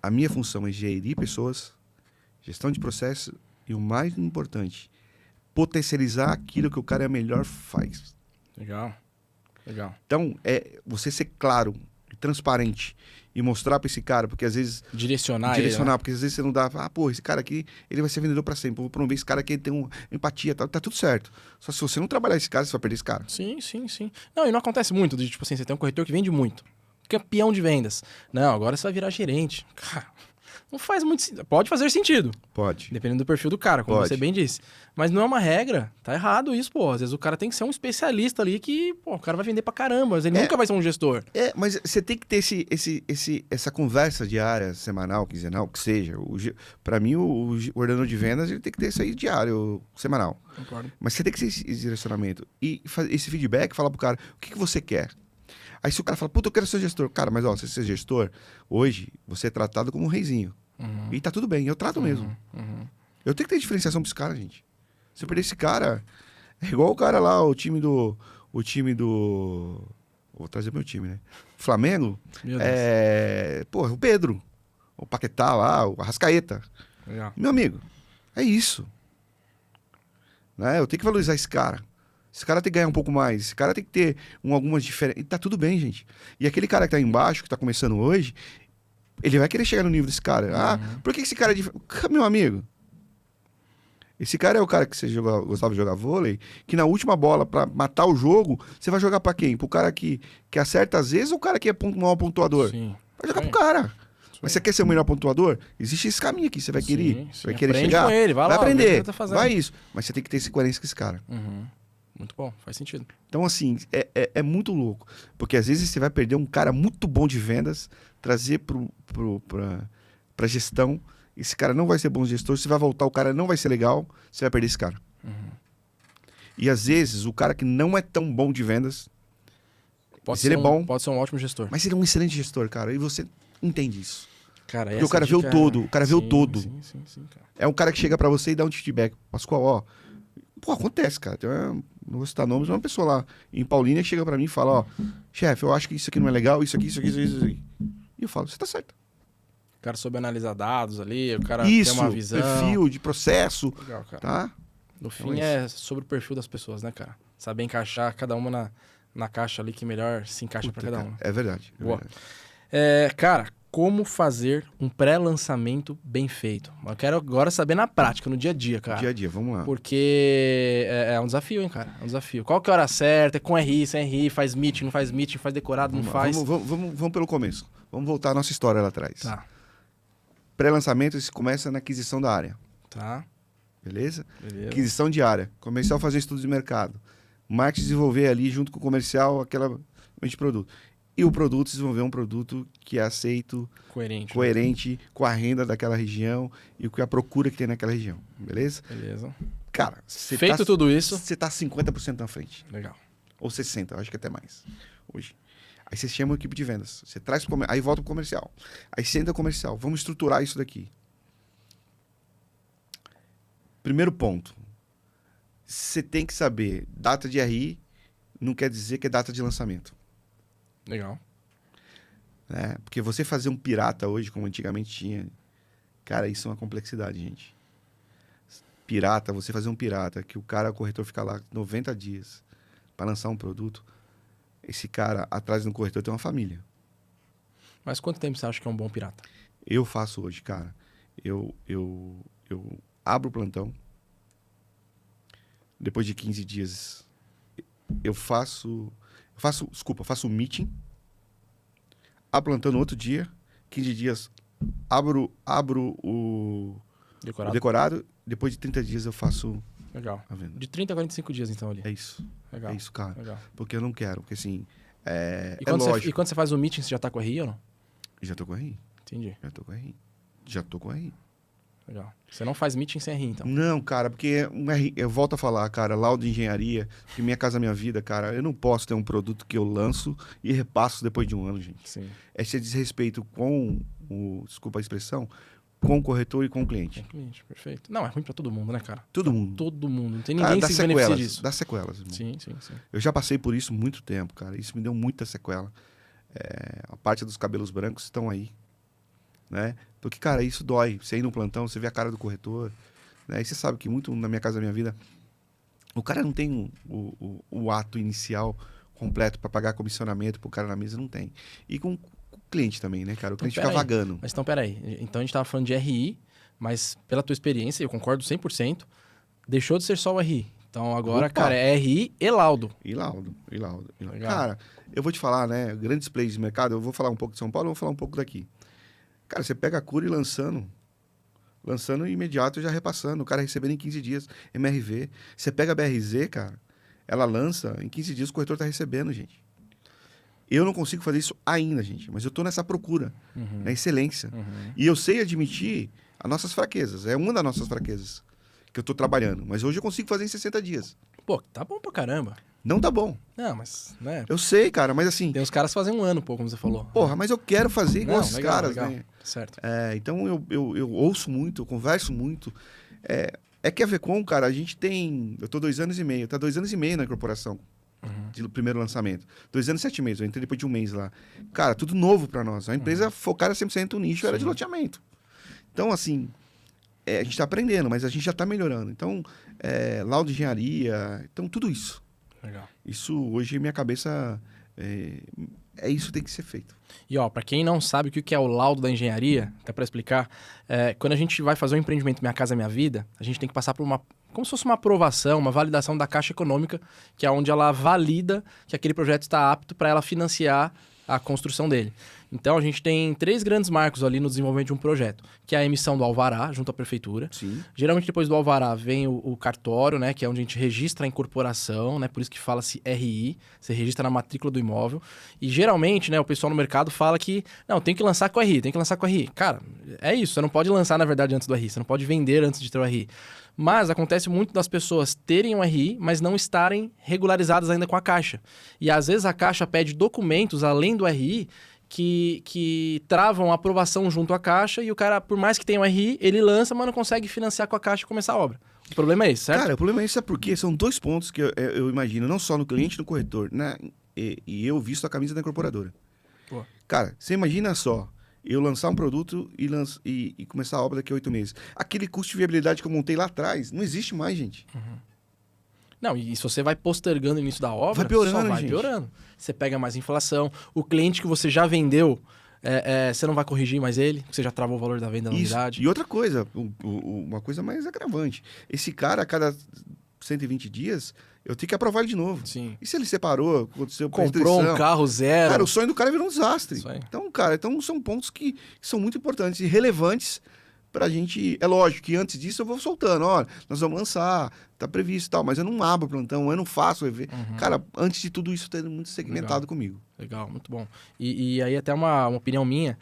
Speaker 2: A minha função é gerir pessoas, gestão de processo e o mais importante, potencializar aquilo que o cara melhor faz.
Speaker 3: Legal.
Speaker 2: Então, você ser claro e transparente e mostrar para esse cara, porque às vezes...
Speaker 3: Direcionar ele, né?
Speaker 2: Porque às vezes você não dá... esse cara aqui, ele vai ser vendedor para sempre. Vou promover esse cara aqui, ele tem uma empatia, tá tudo certo. Só se você não trabalhar esse cara, você vai perder esse cara.
Speaker 3: Sim. Não, e não acontece muito, de tipo assim, você tem um corretor que vende muito. Campeão de vendas. Não, agora você vai virar gerente. Cara, não faz muito sentido. Pode fazer sentido,
Speaker 2: Pode.
Speaker 3: dependendo do perfil do cara, como
Speaker 2: Pode.
Speaker 3: você bem disse. Mas não é uma regra. Tá errado isso, pô. Às vezes o cara tem que ser um especialista ali que, pô, o cara vai vender pra caramba. Mas ele nunca vai ser um gestor.
Speaker 2: Mas você tem que ter essa conversa diária, semanal, quinzenal, que seja. Para mim, o coordenador de vendas, ele tem que ter isso aí diário, semanal.
Speaker 3: Concordo.
Speaker 2: Mas você tem que ter esse direcionamento. E esse feedback, falar pro cara, o que você quer? Aí se o cara fala, puta, eu quero ser gestor. Cara, mas ó, se você ser gestor, hoje você é tratado como um reizinho.
Speaker 3: Uhum.
Speaker 2: E tá tudo bem, eu trato mesmo. Eu tenho que ter diferenciação pra esse cara, gente. Se eu perder esse cara, é igual o cara lá, o time do... Vou trazer meu time, né? Flamengo,
Speaker 3: Meu Deus.
Speaker 2: o Pedro, o Paquetá lá, o Arrascaeta.
Speaker 3: Legal.
Speaker 2: Meu amigo, é isso. Né? Eu tenho que valorizar esse cara. Esse cara tem que ganhar um pouco mais. Esse cara tem que ter algumas diferenças. E tá tudo bem, gente. E aquele cara que tá embaixo, que tá começando hoje, ele vai querer chegar no nível desse cara. Ah, por que esse cara é diferente? Meu amigo, esse cara é o cara que você gostava de jogar vôlei, que na última bola, pra matar o jogo, você vai jogar pra quem? Pro cara que acerta às vezes ou o cara que é maior pontuador?
Speaker 3: Sim.
Speaker 2: Vai jogar pro cara. Mas você quer ser o melhor pontuador? Existe esse caminho aqui, você vai querer.
Speaker 3: Sim.
Speaker 2: Você vai querer
Speaker 3: Aprende
Speaker 2: chegar.
Speaker 3: com ele, vai lá, vê o que
Speaker 2: aprender.
Speaker 3: ele tá fazendo.
Speaker 2: Vai isso. Mas você tem que ter essa coerência com esse cara.
Speaker 3: Muito bom, faz sentido.
Speaker 2: Então, assim, é muito louco. Porque às vezes você vai perder um cara muito bom de vendas, trazer pra gestão, esse cara não vai ser bom gestor, você vai voltar, o cara não vai ser legal, você vai perder esse cara. E às vezes, o cara que não é tão bom de vendas,
Speaker 3: Pode
Speaker 2: se ele é bom,
Speaker 3: pode ser um ótimo gestor.
Speaker 2: mas ele é um excelente gestor, cara, e você entende isso.
Speaker 3: Cara,
Speaker 2: Porque o cara vê o todo, o cara vê o todo.
Speaker 3: Sim, cara.
Speaker 2: É um cara que chega pra você e dá um feedback. Pascoal, ó, pô, acontece, cara. Não vou citar nomes, mas uma pessoa lá em Paulínia chega pra mim e fala, ó, chefe, eu acho que isso aqui não é legal, isso aqui. E eu falo, você tá certo.
Speaker 3: O cara soube analisar dados ali, o cara
Speaker 2: Isso,
Speaker 3: tem uma visão.
Speaker 2: perfil de processo,
Speaker 3: Legal, cara.
Speaker 2: tá?
Speaker 3: No fim é sobre o perfil das pessoas, né, cara? Saber encaixar cada uma na caixa ali que melhor se encaixa pra cada
Speaker 2: Cara,
Speaker 3: uma.
Speaker 2: é verdade.
Speaker 3: Boa.
Speaker 2: Verdade.
Speaker 3: Cara, como fazer um pré-lançamento bem feito? Eu quero agora saber na prática, no dia a dia, cara.
Speaker 2: Dia a dia, vamos lá.
Speaker 3: Porque é um desafio, hein, cara? É um desafio. Qual que é a hora certa? É com RI, sem RI? Faz meeting, não faz meeting? Faz decorado, não faz?
Speaker 2: Vamos pelo começo. Vamos voltar à nossa história lá atrás.
Speaker 3: Tá,
Speaker 2: Pré-lançamento, isso começa na aquisição da área.
Speaker 3: tá.
Speaker 2: Beleza?
Speaker 3: Beleza.
Speaker 2: Aquisição de área. Comercial fazer estudo de mercado. Marketing desenvolver ali, junto com o comercial, aquela de produto. E o produto desenvolver um produto que é aceito,
Speaker 3: Coerente.
Speaker 2: coerente com a renda daquela região e com a procura que tem naquela região. Beleza?
Speaker 3: Beleza.
Speaker 2: Cara, você
Speaker 3: Feito tudo isso.
Speaker 2: Você tá 50% na frente.
Speaker 3: Legal.
Speaker 2: Ou 60%, acho que até mais. Hoje. Aí você chama a equipe de vendas. Você traz pro aí volta pro comercial. Aí senta o comercial. Vamos estruturar isso daqui. Primeiro ponto. Você tem que saber, data de RI não quer dizer que é data de lançamento.
Speaker 3: Legal.
Speaker 2: Né? Porque você fazer um pirata hoje, como antigamente tinha, cara, isso é uma complexidade, gente. Pirata, você fazer um pirata, que o corretor fica lá 90 dias para lançar um produto, esse cara atrás do corretor tem uma família.
Speaker 3: Mas quanto tempo você acha que é um bom pirata?
Speaker 2: Eu faço hoje, cara. Eu abro o plantão. Depois de 15 dias, eu faço um meeting. Abro o plantão no outro dia. 15 dias, abro o decorado. Depois de 30 dias, eu faço
Speaker 3: Legal.
Speaker 2: a venda.
Speaker 3: De 30 a 45 dias, então, ali.
Speaker 2: É isso.
Speaker 3: Legal.
Speaker 2: É isso, cara.
Speaker 3: Legal.
Speaker 2: Porque eu não quero. Porque assim,
Speaker 3: E
Speaker 2: é
Speaker 3: quando,
Speaker 2: lógico.
Speaker 3: e quando você faz o meeting, você já tá com RI ou não?
Speaker 2: Já tô com RI.
Speaker 3: Entendi.
Speaker 2: Já tô com RI.
Speaker 3: Legal. Você não faz meeting sem RI, então?
Speaker 2: Não, cara, porque eu volto a falar, cara, laudo de engenharia, que Minha Casa Minha Vida, cara, eu não posso ter um produto que eu lanço e repasso depois de um ano, gente.
Speaker 3: Sim.
Speaker 2: Esse é desrespeito com desculpa a expressão, com o corretor e com o cliente.
Speaker 3: Cliente, perfeito. Não, é ruim pra todo mundo, né, cara?
Speaker 2: Todo mundo.
Speaker 3: Todo mundo. Não tem
Speaker 2: Cara,
Speaker 3: ninguém
Speaker 2: dá
Speaker 3: que se beneficie
Speaker 2: sequelas,
Speaker 3: disso.
Speaker 2: dá sequelas, irmão.
Speaker 3: Sim.
Speaker 2: Eu já passei por isso muito tempo, cara. Isso me deu muita sequela. A parte dos cabelos brancos estão aí, né? Porque, cara, isso dói. Você ir no plantão, você vê a cara do corretor, né? E você sabe que muito na Minha Casa Minha Vida, o cara não tem o ato inicial completo para pagar comissionamento pro cara na mesa, não tem. E com o cliente também, né, cara? O cliente fica vagando.
Speaker 3: Mas então, peraí. Então a gente tava falando de RI, mas pela tua experiência, eu concordo 100%, deixou de ser só o RI. Então agora,
Speaker 2: Opa.
Speaker 3: cara, é RI e laudo.
Speaker 2: E laudo.
Speaker 3: Legal.
Speaker 2: Cara, eu vou te falar, né? Grandes players de mercado, eu vou falar um pouco de São Paulo, eu vou falar um pouco daqui. Cara, você pega a cura e lançando imediato, já repassando. O cara recebendo em 15 dias, MRV. Você pega a BRZ, cara, ela lança, em 15 dias o corretor tá recebendo, gente. Eu não consigo fazer isso ainda, gente, mas eu tô nessa procura, na excelência. E eu sei admitir as nossas fraquezas. É uma das nossas fraquezas que eu tô trabalhando. Mas hoje eu consigo fazer em 60 dias.
Speaker 3: Pô, tá bom pra caramba.
Speaker 2: Não tá bom.
Speaker 3: Não, mas, né?
Speaker 2: Eu sei, cara, mas assim...
Speaker 3: Tem uns caras que fazem um ano, pô, como você falou.
Speaker 2: Porra, mas eu quero fazer igual
Speaker 3: Não,
Speaker 2: esses
Speaker 3: legal,
Speaker 2: caras,
Speaker 3: legal.
Speaker 2: né?
Speaker 3: Certo.
Speaker 2: Então eu ouço muito, eu converso muito. Que a Vecom, cara, a gente tem... Eu tô 2 anos e meio, tá 2 anos e meio na incorporação de primeiro lançamento. 2 anos e 7 meses, eu entrei depois de um mês lá. Cara, tudo novo pra nós. A empresa focada 100% no nicho, era de loteamento. Então, assim, a gente tá aprendendo, mas a gente já tá melhorando. Então, laudo de engenharia, então tudo isso.
Speaker 3: Legal.
Speaker 2: Isso, hoje, minha cabeça... isso que tem que ser feito.
Speaker 3: E ó, pra quem não sabe o que é o laudo da engenharia, até pra explicar, quando a gente vai fazer um empreendimento Minha Casa Minha Vida, a gente tem que passar por como se fosse uma aprovação, uma validação da Caixa Econômica, que é onde ela valida que aquele projeto está apto para ela financiar a construção dele. Então, a gente tem 3 grandes marcos ali no desenvolvimento de um projeto, que é a emissão do alvará junto à prefeitura.
Speaker 2: Sim.
Speaker 3: Geralmente, depois do alvará, vem o cartório, né? Que é onde a gente registra a incorporação, né? Por isso que fala-se RI, você registra na matrícula do imóvel. E, geralmente, né? O pessoal no mercado fala que, não, tem que lançar com o RI, tem que lançar com o RI. Cara, é isso, você não pode lançar, na verdade, antes do RI, você não pode vender antes de ter o RI. Mas acontece muito das pessoas terem um RI, mas não estarem regularizadas ainda com a Caixa. E às vezes a Caixa pede documentos além do RI que travam a aprovação junto à Caixa e o cara, por mais que tenha um RI, ele lança, mas não consegue financiar com a Caixa e começar a obra. O problema é esse, certo?
Speaker 2: Cara, o problema é isso, sabe por quê? São 2 pontos que eu imagino, não só no cliente e no corretor, né? E eu visto a camisa da incorporadora.
Speaker 3: Pô.
Speaker 2: Cara, você imagina só, eu lançar um produto e começar a obra daqui a 8 meses. Aquele custo de viabilidade que eu montei lá atrás, não existe mais, gente.
Speaker 3: Não, e se você vai postergando o início da obra,
Speaker 2: Vai piorando,
Speaker 3: só vai
Speaker 2: gente.
Speaker 3: piorando. Você pega mais inflação, o cliente que você já vendeu, você não vai corrigir mais ele, porque você já travou o valor da venda na
Speaker 2: Isso.
Speaker 3: unidade.
Speaker 2: E outra coisa, uma coisa mais agravante. Esse cara, a cada 120 dias, eu tenho que aprovar ele de novo.
Speaker 3: Sim.
Speaker 2: E se ele separou, aconteceu
Speaker 3: Comprou um
Speaker 2: restrição?
Speaker 3: carro zero.
Speaker 2: Cara, o sonho do cara virou um desastre.
Speaker 3: Isso aí.
Speaker 2: Então, cara, são pontos que são muito importantes e relevantes pra gente. É lógico que antes disso eu vou soltando, olha, nós vamos lançar, tá previsto e tal, mas eu não abro o plantão, eu não faço o evento. Cara, antes de tudo isso, tá muito segmentado comigo.
Speaker 3: Legal, muito bom. E aí até uma opinião minha,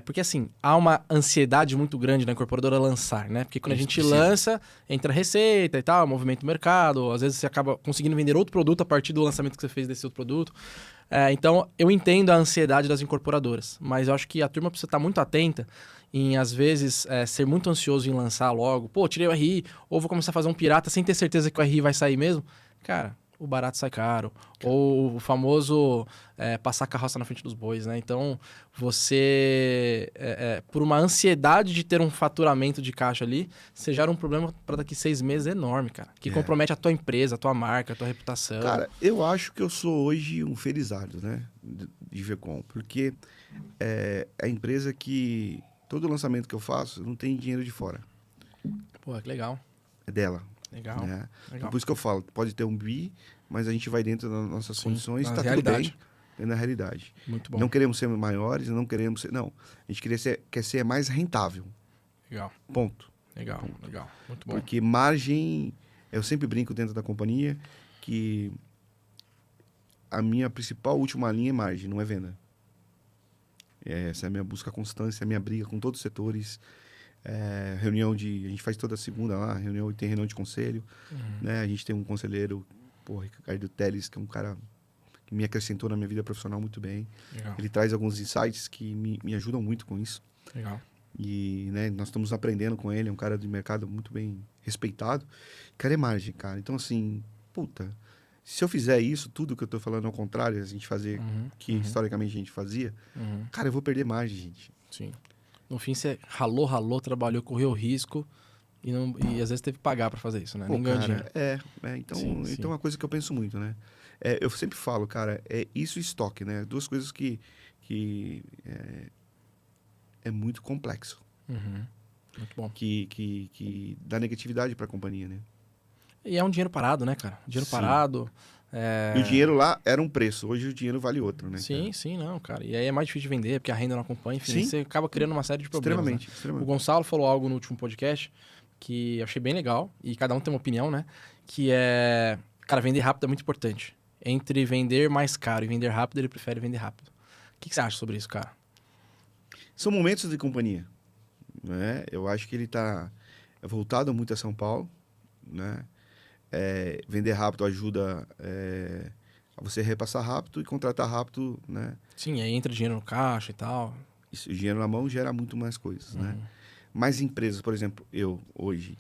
Speaker 3: porque assim, há uma ansiedade muito grande na incorporadora lançar, né? Porque quando a
Speaker 2: Isso
Speaker 3: gente
Speaker 2: precisa.
Speaker 3: lança, entra receita e tal, movimento do mercado, às vezes você acaba conseguindo vender outro produto a partir do lançamento que você fez desse outro produto. Então, eu entendo a ansiedade das incorporadoras, mas eu acho que a turma precisa estar muito atenta em, às vezes, ser muito ansioso em lançar logo. Pô, tirei o RI, ou vou começar a fazer um pirata sem ter certeza que o RI vai sair mesmo. Cara, o barato sai caro. Ou o famoso passar a carroça na frente dos bois, né? Então, você, por uma ansiedade de ter um faturamento de caixa ali, você gera um problema para daqui 6 meses enorme, cara. Que compromete a tua empresa, a tua marca, a tua reputação.
Speaker 2: Cara, eu acho que eu sou hoje um felizardo, né? De Vecom, porque é a empresa que todo lançamento que eu faço não tem dinheiro de fora.
Speaker 3: Pô, que legal.
Speaker 2: É dela.
Speaker 3: Legal.
Speaker 2: Né?
Speaker 3: Legal.
Speaker 2: Por isso que eu falo, pode ter um bi, mas a gente vai dentro das nossas
Speaker 3: Sim,
Speaker 2: condições,
Speaker 3: na
Speaker 2: tá
Speaker 3: realidade.
Speaker 2: tudo bem. É na realidade.
Speaker 3: Muito bom.
Speaker 2: Não queremos ser maiores, não queremos ser... Não, a gente quer ser mais rentável.
Speaker 3: Legal.
Speaker 2: Ponto.
Speaker 3: Legal, legal. Muito bom.
Speaker 2: Porque margem... Eu sempre brinco dentro da companhia que a minha principal última linha é margem, não é venda. Essa é a minha busca constante, é a minha briga com todos os setores. Reunião a gente faz toda segunda lá, tem reunião de conselho. Né? A gente tem um conselheiro, Ricardo Teles, que é um cara que me acrescentou na minha vida profissional muito bem.
Speaker 3: Legal.
Speaker 2: Ele traz alguns insights que me ajudam muito com isso.
Speaker 3: Legal.
Speaker 2: E né, nós estamos aprendendo com ele, é um cara de mercado muito bem respeitado. Cara, é margem, cara. Então, assim, se eu fizer isso, tudo que eu tô falando ao contrário, a gente fazer que historicamente a gente fazia, cara, eu vou perder margem, gente.
Speaker 3: Sim. No fim, você ralou, trabalhou, correu risco e às vezes teve que pagar para fazer isso, né? Nem ganhou dinheiro.
Speaker 2: Então,
Speaker 3: Sim,
Speaker 2: então é uma coisa que eu penso muito, né? Eu sempre falo, cara, isso e estoque, né? 2 coisas que é muito complexo.
Speaker 3: Muito bom.
Speaker 2: Que dá negatividade para a companhia, né?
Speaker 3: E é um dinheiro parado, né, cara? Dinheiro
Speaker 2: Sim.
Speaker 3: parado.
Speaker 2: E o dinheiro lá era um preço, hoje o dinheiro vale outro, né?
Speaker 3: Sim, sim, não, cara. E aí é mais difícil de vender, porque a renda não acompanha, enfim,
Speaker 2: Sim.
Speaker 3: você acaba criando uma série de problemas.
Speaker 2: Extremamente,
Speaker 3: Né?
Speaker 2: extremamente.
Speaker 3: O Gonçalo falou algo no último podcast que eu achei bem legal, e cada um tem uma opinião, né? Que cara, vender rápido é muito importante. Entre vender mais caro e vender rápido, ele prefere vender rápido. O que você acha sobre isso, cara?
Speaker 2: São momentos de companhia, né? Eu acho que ele está voltado muito a São Paulo, né? Vender rápido ajuda a você repassar rápido e contratar rápido, né?
Speaker 3: Sim, aí entra dinheiro no caixa e tal.
Speaker 2: Isso, dinheiro na mão gera muito mais coisas, né? Mas empresas, por exemplo, eu hoje,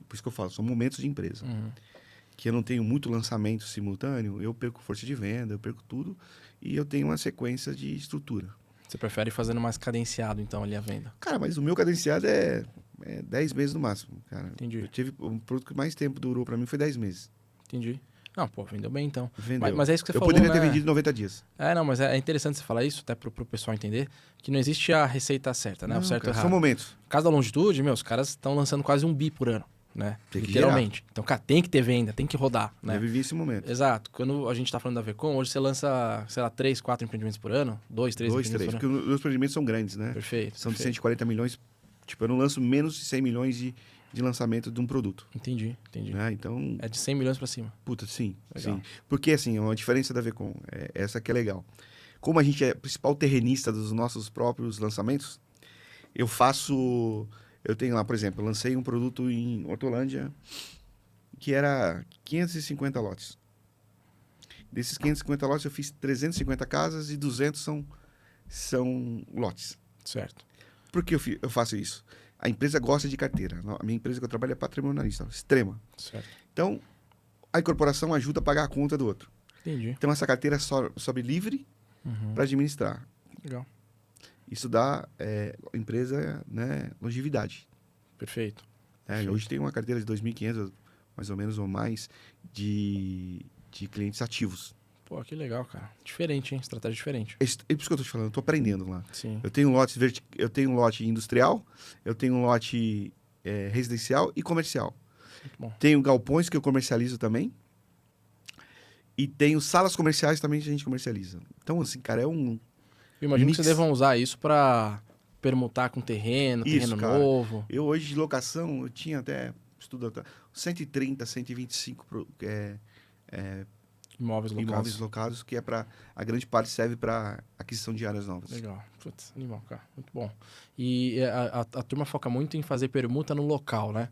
Speaker 2: por isso que eu falo, são momentos de empresa, que eu não tenho muito lançamento simultâneo, eu perco força de venda, eu perco tudo, e eu tenho uma sequência de estrutura.
Speaker 3: Você prefere fazendo mais cadenciado, então, ali a venda?
Speaker 2: Cara, mas o meu cadenciado é 10 meses no máximo, cara.
Speaker 3: Entendi.
Speaker 2: Eu tive um produto que mais tempo durou para mim foi 10 meses.
Speaker 3: Entendi. Não, pô, vendeu bem, então.
Speaker 2: Vendeu.
Speaker 3: Mas é isso que você
Speaker 2: eu
Speaker 3: falou,
Speaker 2: poderia ter
Speaker 3: né?
Speaker 2: vendido em 90 dias.
Speaker 3: Não, mas é interessante você falar isso, até pro pessoal entender, que não existe a receita certa, né?
Speaker 2: Não,
Speaker 3: O certo e
Speaker 2: cara,
Speaker 3: errado.
Speaker 2: são momentos.
Speaker 3: No caso da Longitude, os caras estão lançando quase 1 bi por ano. né?
Speaker 2: Tem que
Speaker 3: Literalmente. Então, cara, tem que ter venda, tem que rodar, né?
Speaker 2: Eu vivi esse momento.
Speaker 3: Exato. Quando a gente tá falando da Vecom, hoje você lança, sei lá, 3, 4 empreendimentos por ano? 2, 3
Speaker 2: 2,
Speaker 3: empreendimentos
Speaker 2: 3.
Speaker 3: por ano?
Speaker 2: Porque os empreendimentos são grandes, né?
Speaker 3: Perfeito.
Speaker 2: São de
Speaker 3: perfeito.
Speaker 2: 140 milhões. Tipo, eu não lanço menos de 100 milhões de lançamento de um produto.
Speaker 3: Entendi.
Speaker 2: Né? Então,
Speaker 3: É de 100 milhões pra cima.
Speaker 2: puta, sim.
Speaker 3: Legal.
Speaker 2: Sim. Porque, assim, uma diferença da Vecom, essa que é legal. Como a gente é principal terrenista dos nossos próprios lançamentos, eu tenho lá, por exemplo, eu lancei um produto em Hortolândia que era 550 lotes. Desses 550 lotes, eu fiz 350 casas e 200 são lotes.
Speaker 3: Certo.
Speaker 2: Por que eu faço isso? A empresa gosta de carteira. A minha empresa que eu trabalho é patrimonialista, extrema.
Speaker 3: Certo.
Speaker 2: Então, a incorporação ajuda a pagar a conta do outro.
Speaker 3: Entendi.
Speaker 2: Então, essa carteira sobe livre para administrar.
Speaker 3: Legal.
Speaker 2: Isso dá à empresa, né, longevidade.
Speaker 3: Perfeito.
Speaker 2: Hoje tem uma carteira de 2.500, mais ou menos, ou mais, de clientes ativos.
Speaker 3: Pô, que legal, cara. Diferente, hein? Estratégia diferente.
Speaker 2: É isso que eu estou te falando, eu estou aprendendo lá.
Speaker 3: Sim.
Speaker 2: Eu tenho um lote industrial, eu tenho um lote residencial e comercial.
Speaker 3: Muito bom.
Speaker 2: Tenho galpões que eu comercializo também. E tenho salas comerciais também que a gente comercializa. Então, assim, cara, é um
Speaker 3: Eu imagino
Speaker 2: mix.
Speaker 3: que vocês devam usar isso pra permutar com terreno
Speaker 2: Isso, cara.
Speaker 3: novo.
Speaker 2: Eu hoje de locação, eu tinha até, 130, 125
Speaker 3: Imóveis locados.
Speaker 2: imóveis locados, que a grande parte serve para aquisição de áreas novas.
Speaker 3: Legal. Putz, animal, cara. Muito bom. E a turma foca muito em fazer permuta no local, né?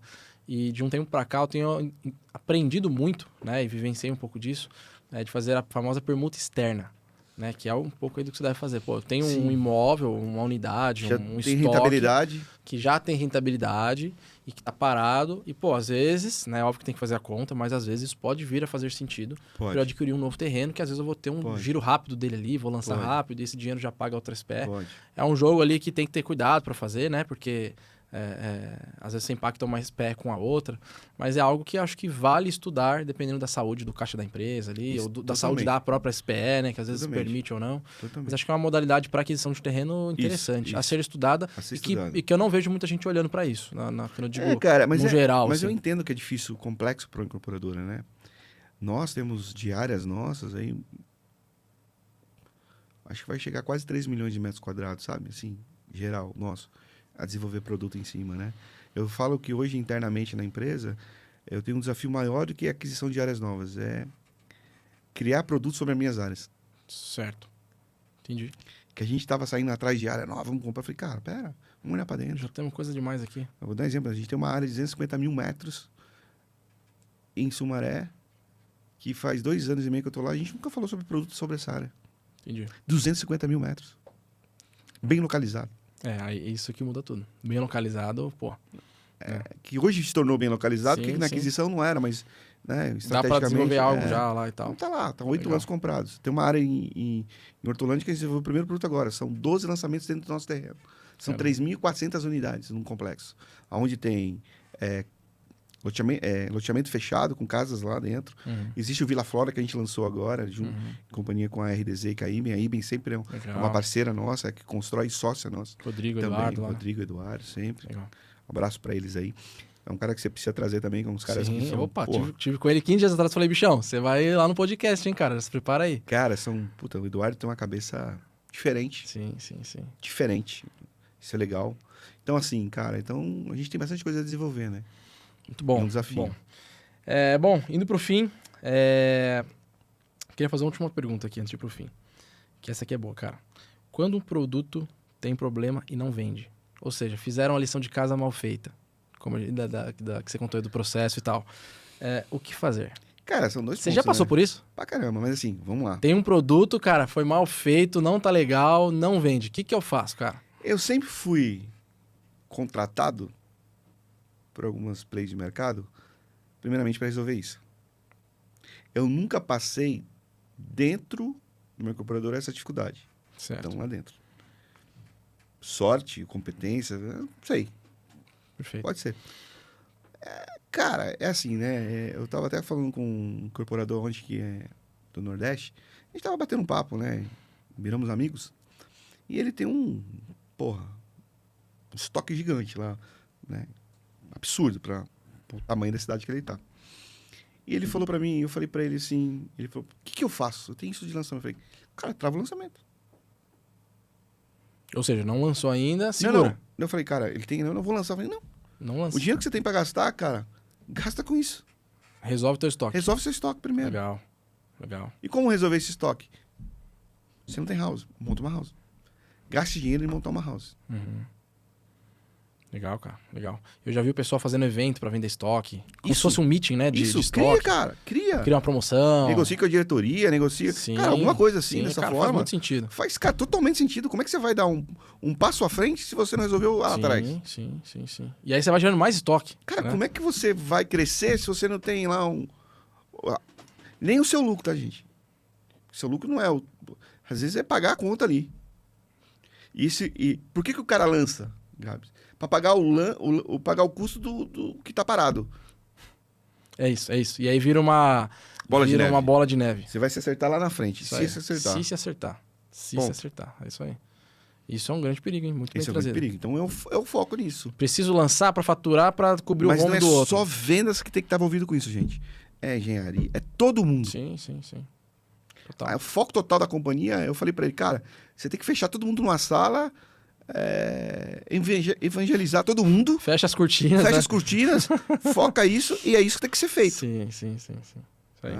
Speaker 3: E de um tempo pra cá eu tenho aprendido muito, né? E vivenciei um pouco disso, de fazer a famosa permuta externa, né? Que é um pouco aí do que você deve fazer. Pô, eu tenho
Speaker 2: Sim.
Speaker 3: um imóvel, uma unidade,
Speaker 2: Já
Speaker 3: um
Speaker 2: tem
Speaker 3: estoque
Speaker 2: rentabilidade.
Speaker 3: que já tem rentabilidade e que tá parado. E, pô, às vezes, né? Óbvio que tem que fazer a conta, mas às vezes isso pode vir a fazer sentido para eu
Speaker 2: Pode.
Speaker 3: adquirir um novo terreno, que às vezes eu vou ter um
Speaker 2: Pode.
Speaker 3: giro rápido dele ali, vou lançar
Speaker 2: Pode.
Speaker 3: rápido, e esse dinheiro já paga outras pés.
Speaker 2: Pode.
Speaker 3: É um jogo ali que tem que ter cuidado para fazer, né? Porque às vezes você impacta uma pé com a outra, mas é algo que eu acho que vale estudar, dependendo da saúde do caixa da empresa ali,
Speaker 2: Isso,
Speaker 3: ou da
Speaker 2: totalmente.
Speaker 3: saúde da própria SPE, né? Que às vezes
Speaker 2: Totalmente.
Speaker 3: permite ou não.
Speaker 2: Totalmente.
Speaker 3: Mas acho que é uma modalidade para aquisição de terreno interessante,
Speaker 2: Isso.
Speaker 3: a ser estudada,
Speaker 2: A ser
Speaker 3: e, que,
Speaker 2: estudada.
Speaker 3: e que eu não vejo muita gente olhando para isso, quando eu digo
Speaker 2: cara, mas
Speaker 3: no geral.
Speaker 2: Mas eu
Speaker 3: assim.
Speaker 2: entendo que é difícil, complexo para uma incorporadora, né? Nós temos diárias nossas aí, acho que vai chegar a quase 3 milhões de metros quadrados, sabe? Assim, geral, nosso, a desenvolver produto em cima, né? Eu falo que hoje, internamente na empresa, eu tenho um desafio maior do que a aquisição de áreas novas. É criar produtos sobre as minhas áreas.
Speaker 3: Certo. Entendi.
Speaker 2: Que a gente estava saindo atrás de área nova, vamos comprar. Eu falei, cara, pera, vamos olhar para dentro.
Speaker 3: Já temos coisa demais aqui.
Speaker 2: Eu vou dar um exemplo. A gente tem uma área de 250 mil metros em Sumaré, que faz 2 anos e meio que eu estou lá. A gente nunca falou sobre produto sobre essa área.
Speaker 3: Entendi.
Speaker 2: 250 mil metros. Bem localizado.
Speaker 3: Aí isso que muda tudo. Bem localizado, pô.
Speaker 2: Que hoje se tornou bem localizado,
Speaker 3: Sim,
Speaker 2: porque na
Speaker 3: sim.
Speaker 2: aquisição não era, mas né,
Speaker 3: Dá para desenvolver algo já lá e
Speaker 2: Então
Speaker 3: tal.
Speaker 2: tá lá, estão 8
Speaker 3: Legal.
Speaker 2: anos comprados. Tem uma área em Hortolândia que a gente desenvolveu o primeiro produto agora. São 12 lançamentos dentro do nosso terreno. São
Speaker 3: Caramba.
Speaker 2: 3.400 unidades num complexo. Onde tem loteamento fechado, com casas lá dentro.
Speaker 3: Uhum.
Speaker 2: Existe o Vila Flora, que a gente lançou agora, em companhia com a RDZ e com a IBM. A IBM sempre é
Speaker 3: Legal.
Speaker 2: uma parceira nossa, que constrói sócia nossa.
Speaker 3: Rodrigo,
Speaker 2: Também,
Speaker 3: Eduardo lá.
Speaker 2: Rodrigo, Eduardo, sempre.
Speaker 3: Legal.
Speaker 2: Um abraço para eles aí. É um cara que você precisa trazer também, com uns caras que
Speaker 3: Sim,
Speaker 2: são...
Speaker 3: opa,
Speaker 2: porra,
Speaker 3: tive com ele 15 dias atrás, falei, bichão, você vai lá no podcast, hein, cara, se prepara aí.
Speaker 2: Cara, são... Puta, o Eduardo tem uma cabeça diferente.
Speaker 3: Sim.
Speaker 2: Diferente. Isso é legal. Então, assim, cara, a gente tem bastante coisa a desenvolver, né?
Speaker 3: Muito bom.
Speaker 2: É um desafio.
Speaker 3: Bom, indo pro fim, queria fazer uma última pergunta aqui antes de ir pro fim, que essa aqui é boa, cara. Quando um produto tem problema e não vende, ou seja, fizeram a lição de casa mal feita, como que você contou aí do processo e tal, o que fazer?
Speaker 2: Cara, são dois
Speaker 3: Você
Speaker 2: pontos,
Speaker 3: já passou
Speaker 2: né?
Speaker 3: por isso?
Speaker 2: Pra caramba, mas assim, vamos lá.
Speaker 3: Tem um produto, cara, foi mal feito, não tá legal, não vende. O que eu faço, cara?
Speaker 2: Eu sempre fui contratado por algumas plays de mercado, primeiramente para resolver isso. Eu nunca passei dentro do meu incorporador essa dificuldade.
Speaker 3: Certo.
Speaker 2: Então, lá dentro. Sorte, competência, não sei.
Speaker 3: Perfeito.
Speaker 2: Pode ser. Cara, é assim, né? Eu tava até falando com um incorporador ontem que é do Nordeste. A gente tava batendo um papo, né? Viramos amigos. E ele tem um estoque gigante lá, né? Absurdo para pro tamanho da cidade que ele tá. E ele falou pra mim, eu falei pra ele assim, ele falou, o que eu faço? Eu tenho isso de lançamento. Eu falei, cara, trava o lançamento.
Speaker 3: Ou seja, não lançou ainda, segura.
Speaker 2: Não. Eu falei, cara, ele tem, eu não vou lançar. Eu falei, não.
Speaker 3: Não lançou.
Speaker 2: O dinheiro que você tem pra gastar, cara, gasta com isso.
Speaker 3: Resolve teu estoque.
Speaker 2: Resolve seu estoque primeiro.
Speaker 3: Legal. Legal.
Speaker 2: E como resolver esse estoque? Você não tem house, monta uma house. Gaste dinheiro em montar uma house.
Speaker 3: Legal, cara. Legal. Eu já vi o pessoal fazendo evento pra vender estoque. Como
Speaker 2: Isso.
Speaker 3: se fosse um meeting, né? De
Speaker 2: Isso,
Speaker 3: estoque.
Speaker 2: cria, cara, cria.
Speaker 3: Cria uma promoção.
Speaker 2: Negocia com a diretoria, negocia.
Speaker 3: Sim,
Speaker 2: Cara, alguma coisa assim,
Speaker 3: sim,
Speaker 2: dessa
Speaker 3: cara,
Speaker 2: forma.
Speaker 3: Faz muito sentido.
Speaker 2: Faz, cara, totalmente sentido. Como é que você vai dar um passo à frente se você não resolveu lá atrás?
Speaker 3: Sim. E aí você vai gerando mais estoque.
Speaker 2: Cara,
Speaker 3: né?
Speaker 2: como é que você vai crescer se você não tem lá nem o seu lucro, tá, gente? O seu lucro não é o... Às vezes é pagar a conta ali. E por que o cara lança, Gabs? Pra pagar pagar o custo do que tá parado.
Speaker 3: É isso. E aí vira uma
Speaker 2: Bola de neve.
Speaker 3: uma bola de neve.
Speaker 2: Você vai se acertar lá na frente,
Speaker 3: Isso
Speaker 2: se
Speaker 3: aí.
Speaker 2: se acertar.
Speaker 3: Se acertar. Se
Speaker 2: Ponto.
Speaker 3: acertar. É isso aí. Isso é um grande perigo, hein? Muito bem
Speaker 2: Esse é o grande
Speaker 3: trazido.
Speaker 2: perigo. Então eu foco nisso.
Speaker 3: Preciso lançar pra faturar pra cobrir
Speaker 2: Mas
Speaker 3: o
Speaker 2: não
Speaker 3: rombo
Speaker 2: é
Speaker 3: do outro.
Speaker 2: só vendas que tem que estar envolvido com isso, gente. É engenharia, é todo mundo.
Speaker 3: Sim. Total.
Speaker 2: O foco total da companhia, eu falei pra ele, cara, você tem que fechar todo mundo numa sala, evangelizar todo mundo,
Speaker 3: Fecha as cortinas,
Speaker 2: fecha
Speaker 3: né?
Speaker 2: as cortinas, foca isso e é isso que tem que ser feito.
Speaker 3: Sim. Isso aí.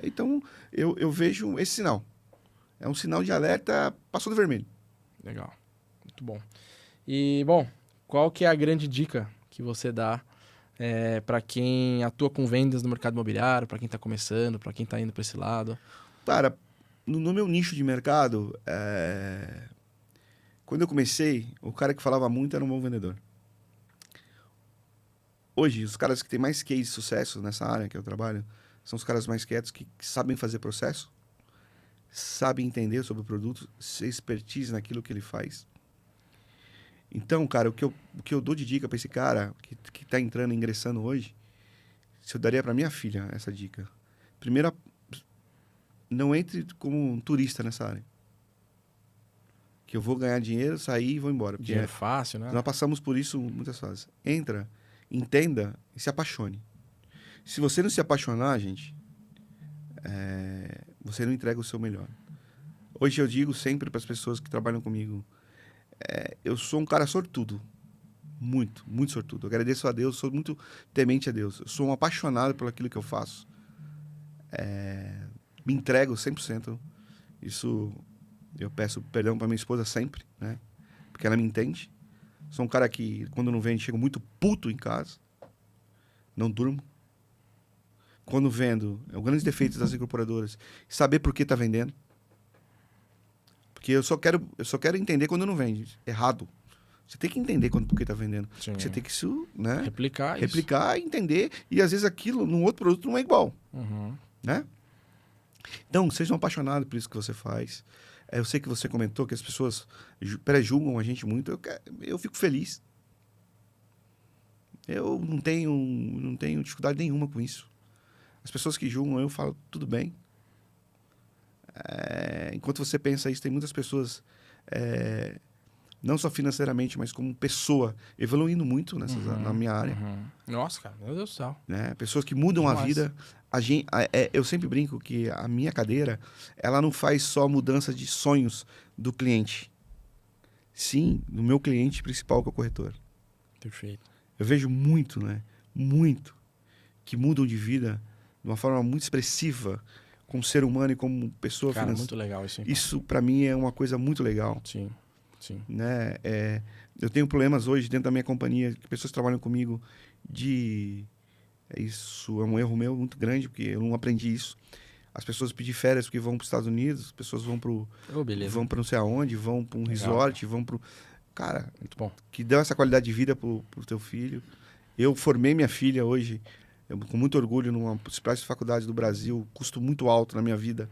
Speaker 2: Então, eu vejo esse sinal. É um sinal de alerta, passou do vermelho.
Speaker 3: Legal. Muito bom. E, bom, qual que é a grande dica que você dá para quem atua com vendas no mercado imobiliário, para quem está começando, para quem está indo para esse lado?
Speaker 2: Cara, no meu nicho de mercado, quando eu comecei, o cara que falava muito era um bom vendedor. Hoje, os caras que têm mais case de sucesso nessa área que eu trabalho, são os caras mais quietos que sabem fazer processo, sabem entender sobre o produto, ser expertise naquilo que ele faz. Então, cara, o que eu dou de dica para esse cara que tá entrando, ingressando hoje, se eu daria para minha filha essa dica. Primeiro, não entre como um turista nessa área. Que eu vou ganhar dinheiro, sair e vou embora. Porque
Speaker 3: Dinheiro fácil, né?
Speaker 2: nós passamos por isso muitas fases. Entra, entenda e se apaixone. Se você não se apaixonar, gente, você não entrega o seu melhor. Hoje eu digo sempre para as pessoas que trabalham comigo, eu sou um cara sortudo. Muito, muito sortudo. Eu agradeço a Deus, sou muito temente a Deus. Eu sou um apaixonado por aquilo que eu faço. Me entrego 100%. Isso eu peço perdão para minha esposa sempre, né? Porque ela me entende. Sou um cara que, quando não vende, chego muito puto em casa. Não durmo. Quando vendo, é o grande defeito das incorporadoras. Saber por que tá vendendo. Porque eu só quero entender quando não vende. Errado. Você tem que entender por que tá vendendo.
Speaker 3: Sim.
Speaker 2: Você tem que né?
Speaker 3: Replicar
Speaker 2: entender. E às vezes aquilo num outro produto não é igual.
Speaker 3: Uhum.
Speaker 2: Né? Então, sejam apaixonados por isso que você faz. Eu sei que você comentou que as pessoas pré-julgam a gente muito. Eu fico feliz. Eu não tenho dificuldade nenhuma com isso. As pessoas que julgam, eu falo, tudo bem. Enquanto você pensa isso, tem muitas pessoas, não só financeiramente, mas como pessoa, evoluindo muito na minha área.
Speaker 3: Uhum. Nossa, cara, meu Deus do céu.
Speaker 2: Né? Pessoas que mudam a vida. Eu sempre brinco que a minha cadeira, ela não faz só mudança de sonhos do cliente. Sim, do meu cliente principal, que é o corretor.
Speaker 3: Perfeito.
Speaker 2: Eu vejo muito, né? Muito. Que mudam de vida de uma forma muito expressiva, como ser humano e como pessoa
Speaker 3: Cara,
Speaker 2: financeira.
Speaker 3: muito legal isso.
Speaker 2: Isso, para mim, é uma coisa muito legal.
Speaker 3: Sim.
Speaker 2: Né? Eu tenho problemas hoje dentro da minha companhia, que pessoas trabalham comigo Isso é um erro meu muito grande, porque eu não aprendi isso. As pessoas pedem férias porque vão para os Estados Unidos, as pessoas vão para não sei aonde, vão para um resort, vão para... Cara,
Speaker 3: muito bom.
Speaker 2: Que deu essa qualidade de vida pro teu filho. Eu formei minha filha hoje, com muito orgulho, numa das principais faculdades do Brasil, custo muito alto na minha vida.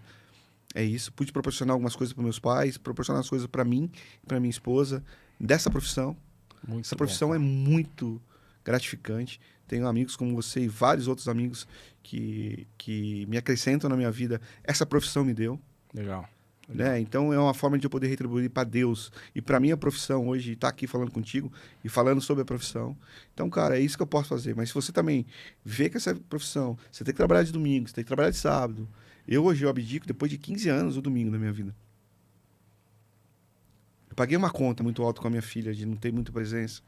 Speaker 2: É isso. Pude proporcionar algumas coisas para meus pais, proporcionar as coisas para mim, para minha esposa, dessa profissão. Essa profissão é muito gratificante. Tenho amigos como você e vários outros amigos que me acrescentam na minha vida. Essa profissão me deu.
Speaker 3: Legal.
Speaker 2: Né? Então é uma forma de eu poder retribuir para Deus e para minha profissão hoje, estar aqui falando contigo e falando sobre a profissão. Então, cara, é isso que eu posso fazer. Mas se você também vê que essa profissão, você tem que trabalhar de domingo, você tem que trabalhar de sábado. Hoje eu abdico depois de 15 anos o domingo na minha vida. Eu paguei uma conta muito alta com a minha filha de não ter muita presença,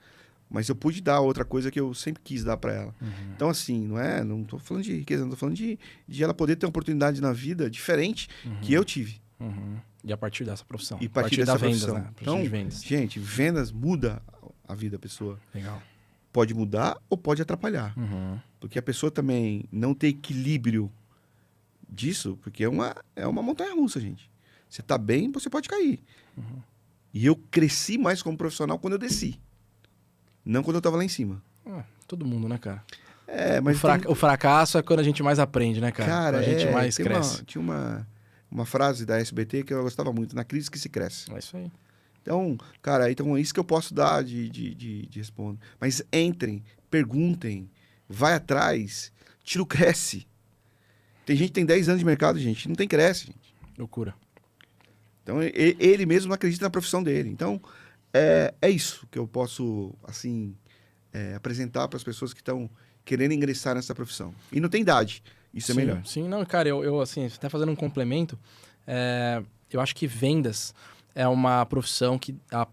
Speaker 2: mas eu pude dar outra coisa que eu sempre quis dar para ela. Então, assim, não tô falando de riqueza, não tô falando de ela poder ter uma oportunidade na vida diferente que eu tive.
Speaker 3: E a partir dessa profissão.
Speaker 2: E a partir dessa profissão.
Speaker 3: Vendas, né?
Speaker 2: Então,
Speaker 3: vendas.
Speaker 2: gente, vendas muda a vida da pessoa.
Speaker 3: Legal.
Speaker 2: Pode mudar ou pode atrapalhar. Porque a pessoa também não ter equilíbrio disso, porque é uma montanha-russa, gente. Você tá bem, você pode cair. E eu cresci mais como profissional quando eu desci. Não quando eu tava lá em cima.
Speaker 3: Todo mundo, né, cara?
Speaker 2: Mas
Speaker 3: o fracasso é quando a gente mais aprende, né, cara?
Speaker 2: Cara,
Speaker 3: quando a gente mais cresce.
Speaker 2: Tinha uma frase da SBT que eu gostava muito, na crise que se cresce.
Speaker 3: É isso aí.
Speaker 2: Então, cara, é isso que eu posso dar de respondo. Mas entrem, perguntem, vai atrás, tiro cresce. Tem gente que tem 10 anos de mercado, gente, não tem cresce, gente.
Speaker 3: Loucura.
Speaker 2: Então, ele mesmo não acredita na profissão dele. Então, é isso que eu posso, assim, apresentar para as pessoas que estão querendo ingressar nessa profissão. E não tem idade. Isso é melhor.
Speaker 3: Sim, não, cara, eu assim, até fazendo um complemento, eu acho que vendas é uma profissão que a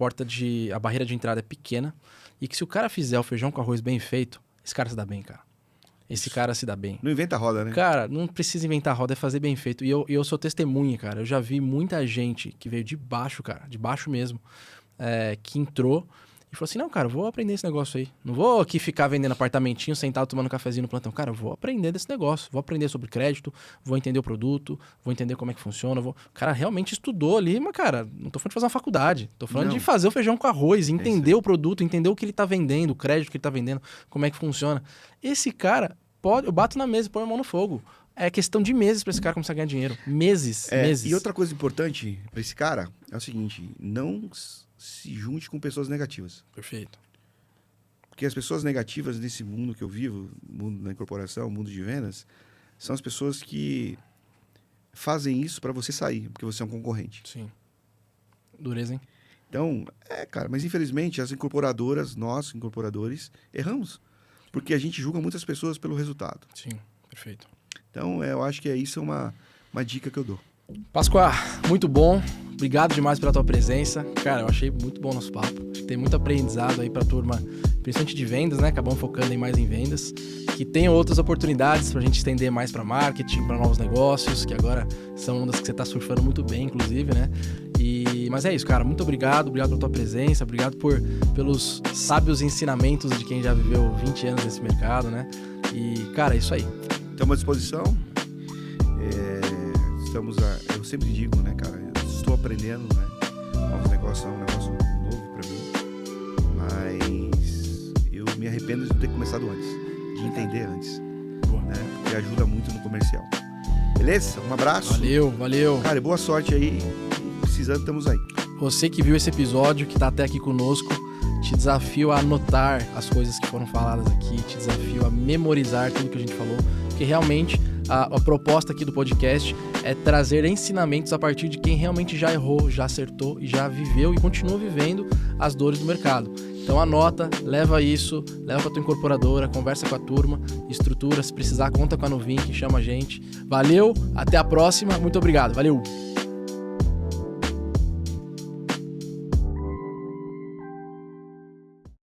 Speaker 3: barreira de entrada é pequena e que se o cara fizer o feijão com arroz bem feito, esse cara se dá bem, cara. Esse cara se dá bem.
Speaker 2: Não inventa roda, né?
Speaker 3: Cara, não precisa inventar roda, é fazer bem feito. E eu sou testemunha, cara. Eu já vi muita gente que veio de baixo, cara, de baixo mesmo, que entrou e falou assim, não, cara, eu vou aprender esse negócio aí. Não vou aqui ficar vendendo apartamentinho, sentado tomando cafezinho no plantão. Cara, eu vou aprender desse negócio. Vou aprender sobre crédito, vou entender o produto, vou entender como é que funciona. O cara realmente estudou ali, mas, cara, não tô falando de fazer uma faculdade. Tô falando de fazer o feijão com arroz, entender o produto, entender o que ele tá vendendo, o crédito que ele tá vendendo, como é que funciona. Esse cara, eu bato na mesa e põe a mão no fogo. É questão de meses para esse cara começar a ganhar dinheiro. Meses.
Speaker 2: E outra coisa importante para esse cara é o seguinte, não se junte com pessoas negativas.
Speaker 3: Perfeito.
Speaker 2: Porque as pessoas negativas nesse mundo que eu vivo, mundo da incorporação, mundo de vendas, são as pessoas que fazem isso para você sair, porque você é um concorrente.
Speaker 3: Sim. Dureza, hein?
Speaker 2: Então, cara, mas infelizmente as incorporadoras, nós, incorporadores, erramos. Porque a gente julga muitas pessoas pelo resultado.
Speaker 3: Sim, perfeito.
Speaker 2: Então, eu acho que isso é uma dica que eu dou.
Speaker 3: Pascoal, muito bom. Obrigado demais pela tua presença. Cara, eu achei muito bom o nosso papo. Acho que tem muito aprendizado aí pra turma, principalmente de vendas, né? Acabamos focando mais em vendas. Que tem outras oportunidades pra gente estender mais pra marketing, pra novos negócios, que agora são ondas que você tá surfando muito bem, inclusive, né? Mas é isso, cara. Muito obrigado. Obrigado pela tua presença. Obrigado pelos sábios ensinamentos de quem já viveu 20 anos nesse mercado, né? E, cara, é isso aí.
Speaker 2: Estamos à disposição. Eu sempre digo, né, cara? Eu estou aprendendo, né? Novos negócios é um negócio novo para mim. Mas eu me arrependo de não ter começado antes. De entender antes. Né? Porque ajuda muito no comercial. Beleza? Um abraço.
Speaker 3: Valeu.
Speaker 2: Cara, e boa sorte aí. Precisando, estamos aí.
Speaker 3: Você que viu esse episódio, que tá até aqui conosco, te desafio a anotar as coisas que foram faladas aqui, te desafio a memorizar tudo que a gente falou, porque realmente a proposta aqui do podcast é trazer ensinamentos a partir de quem realmente já errou, já acertou e já viveu e continua vivendo as dores do mercado. Então anota, leva isso, leva pra tua incorporadora, conversa com a turma, estrutura, se precisar, conta com a Nuvink, chama a gente. Valeu, até a próxima, muito obrigado, valeu!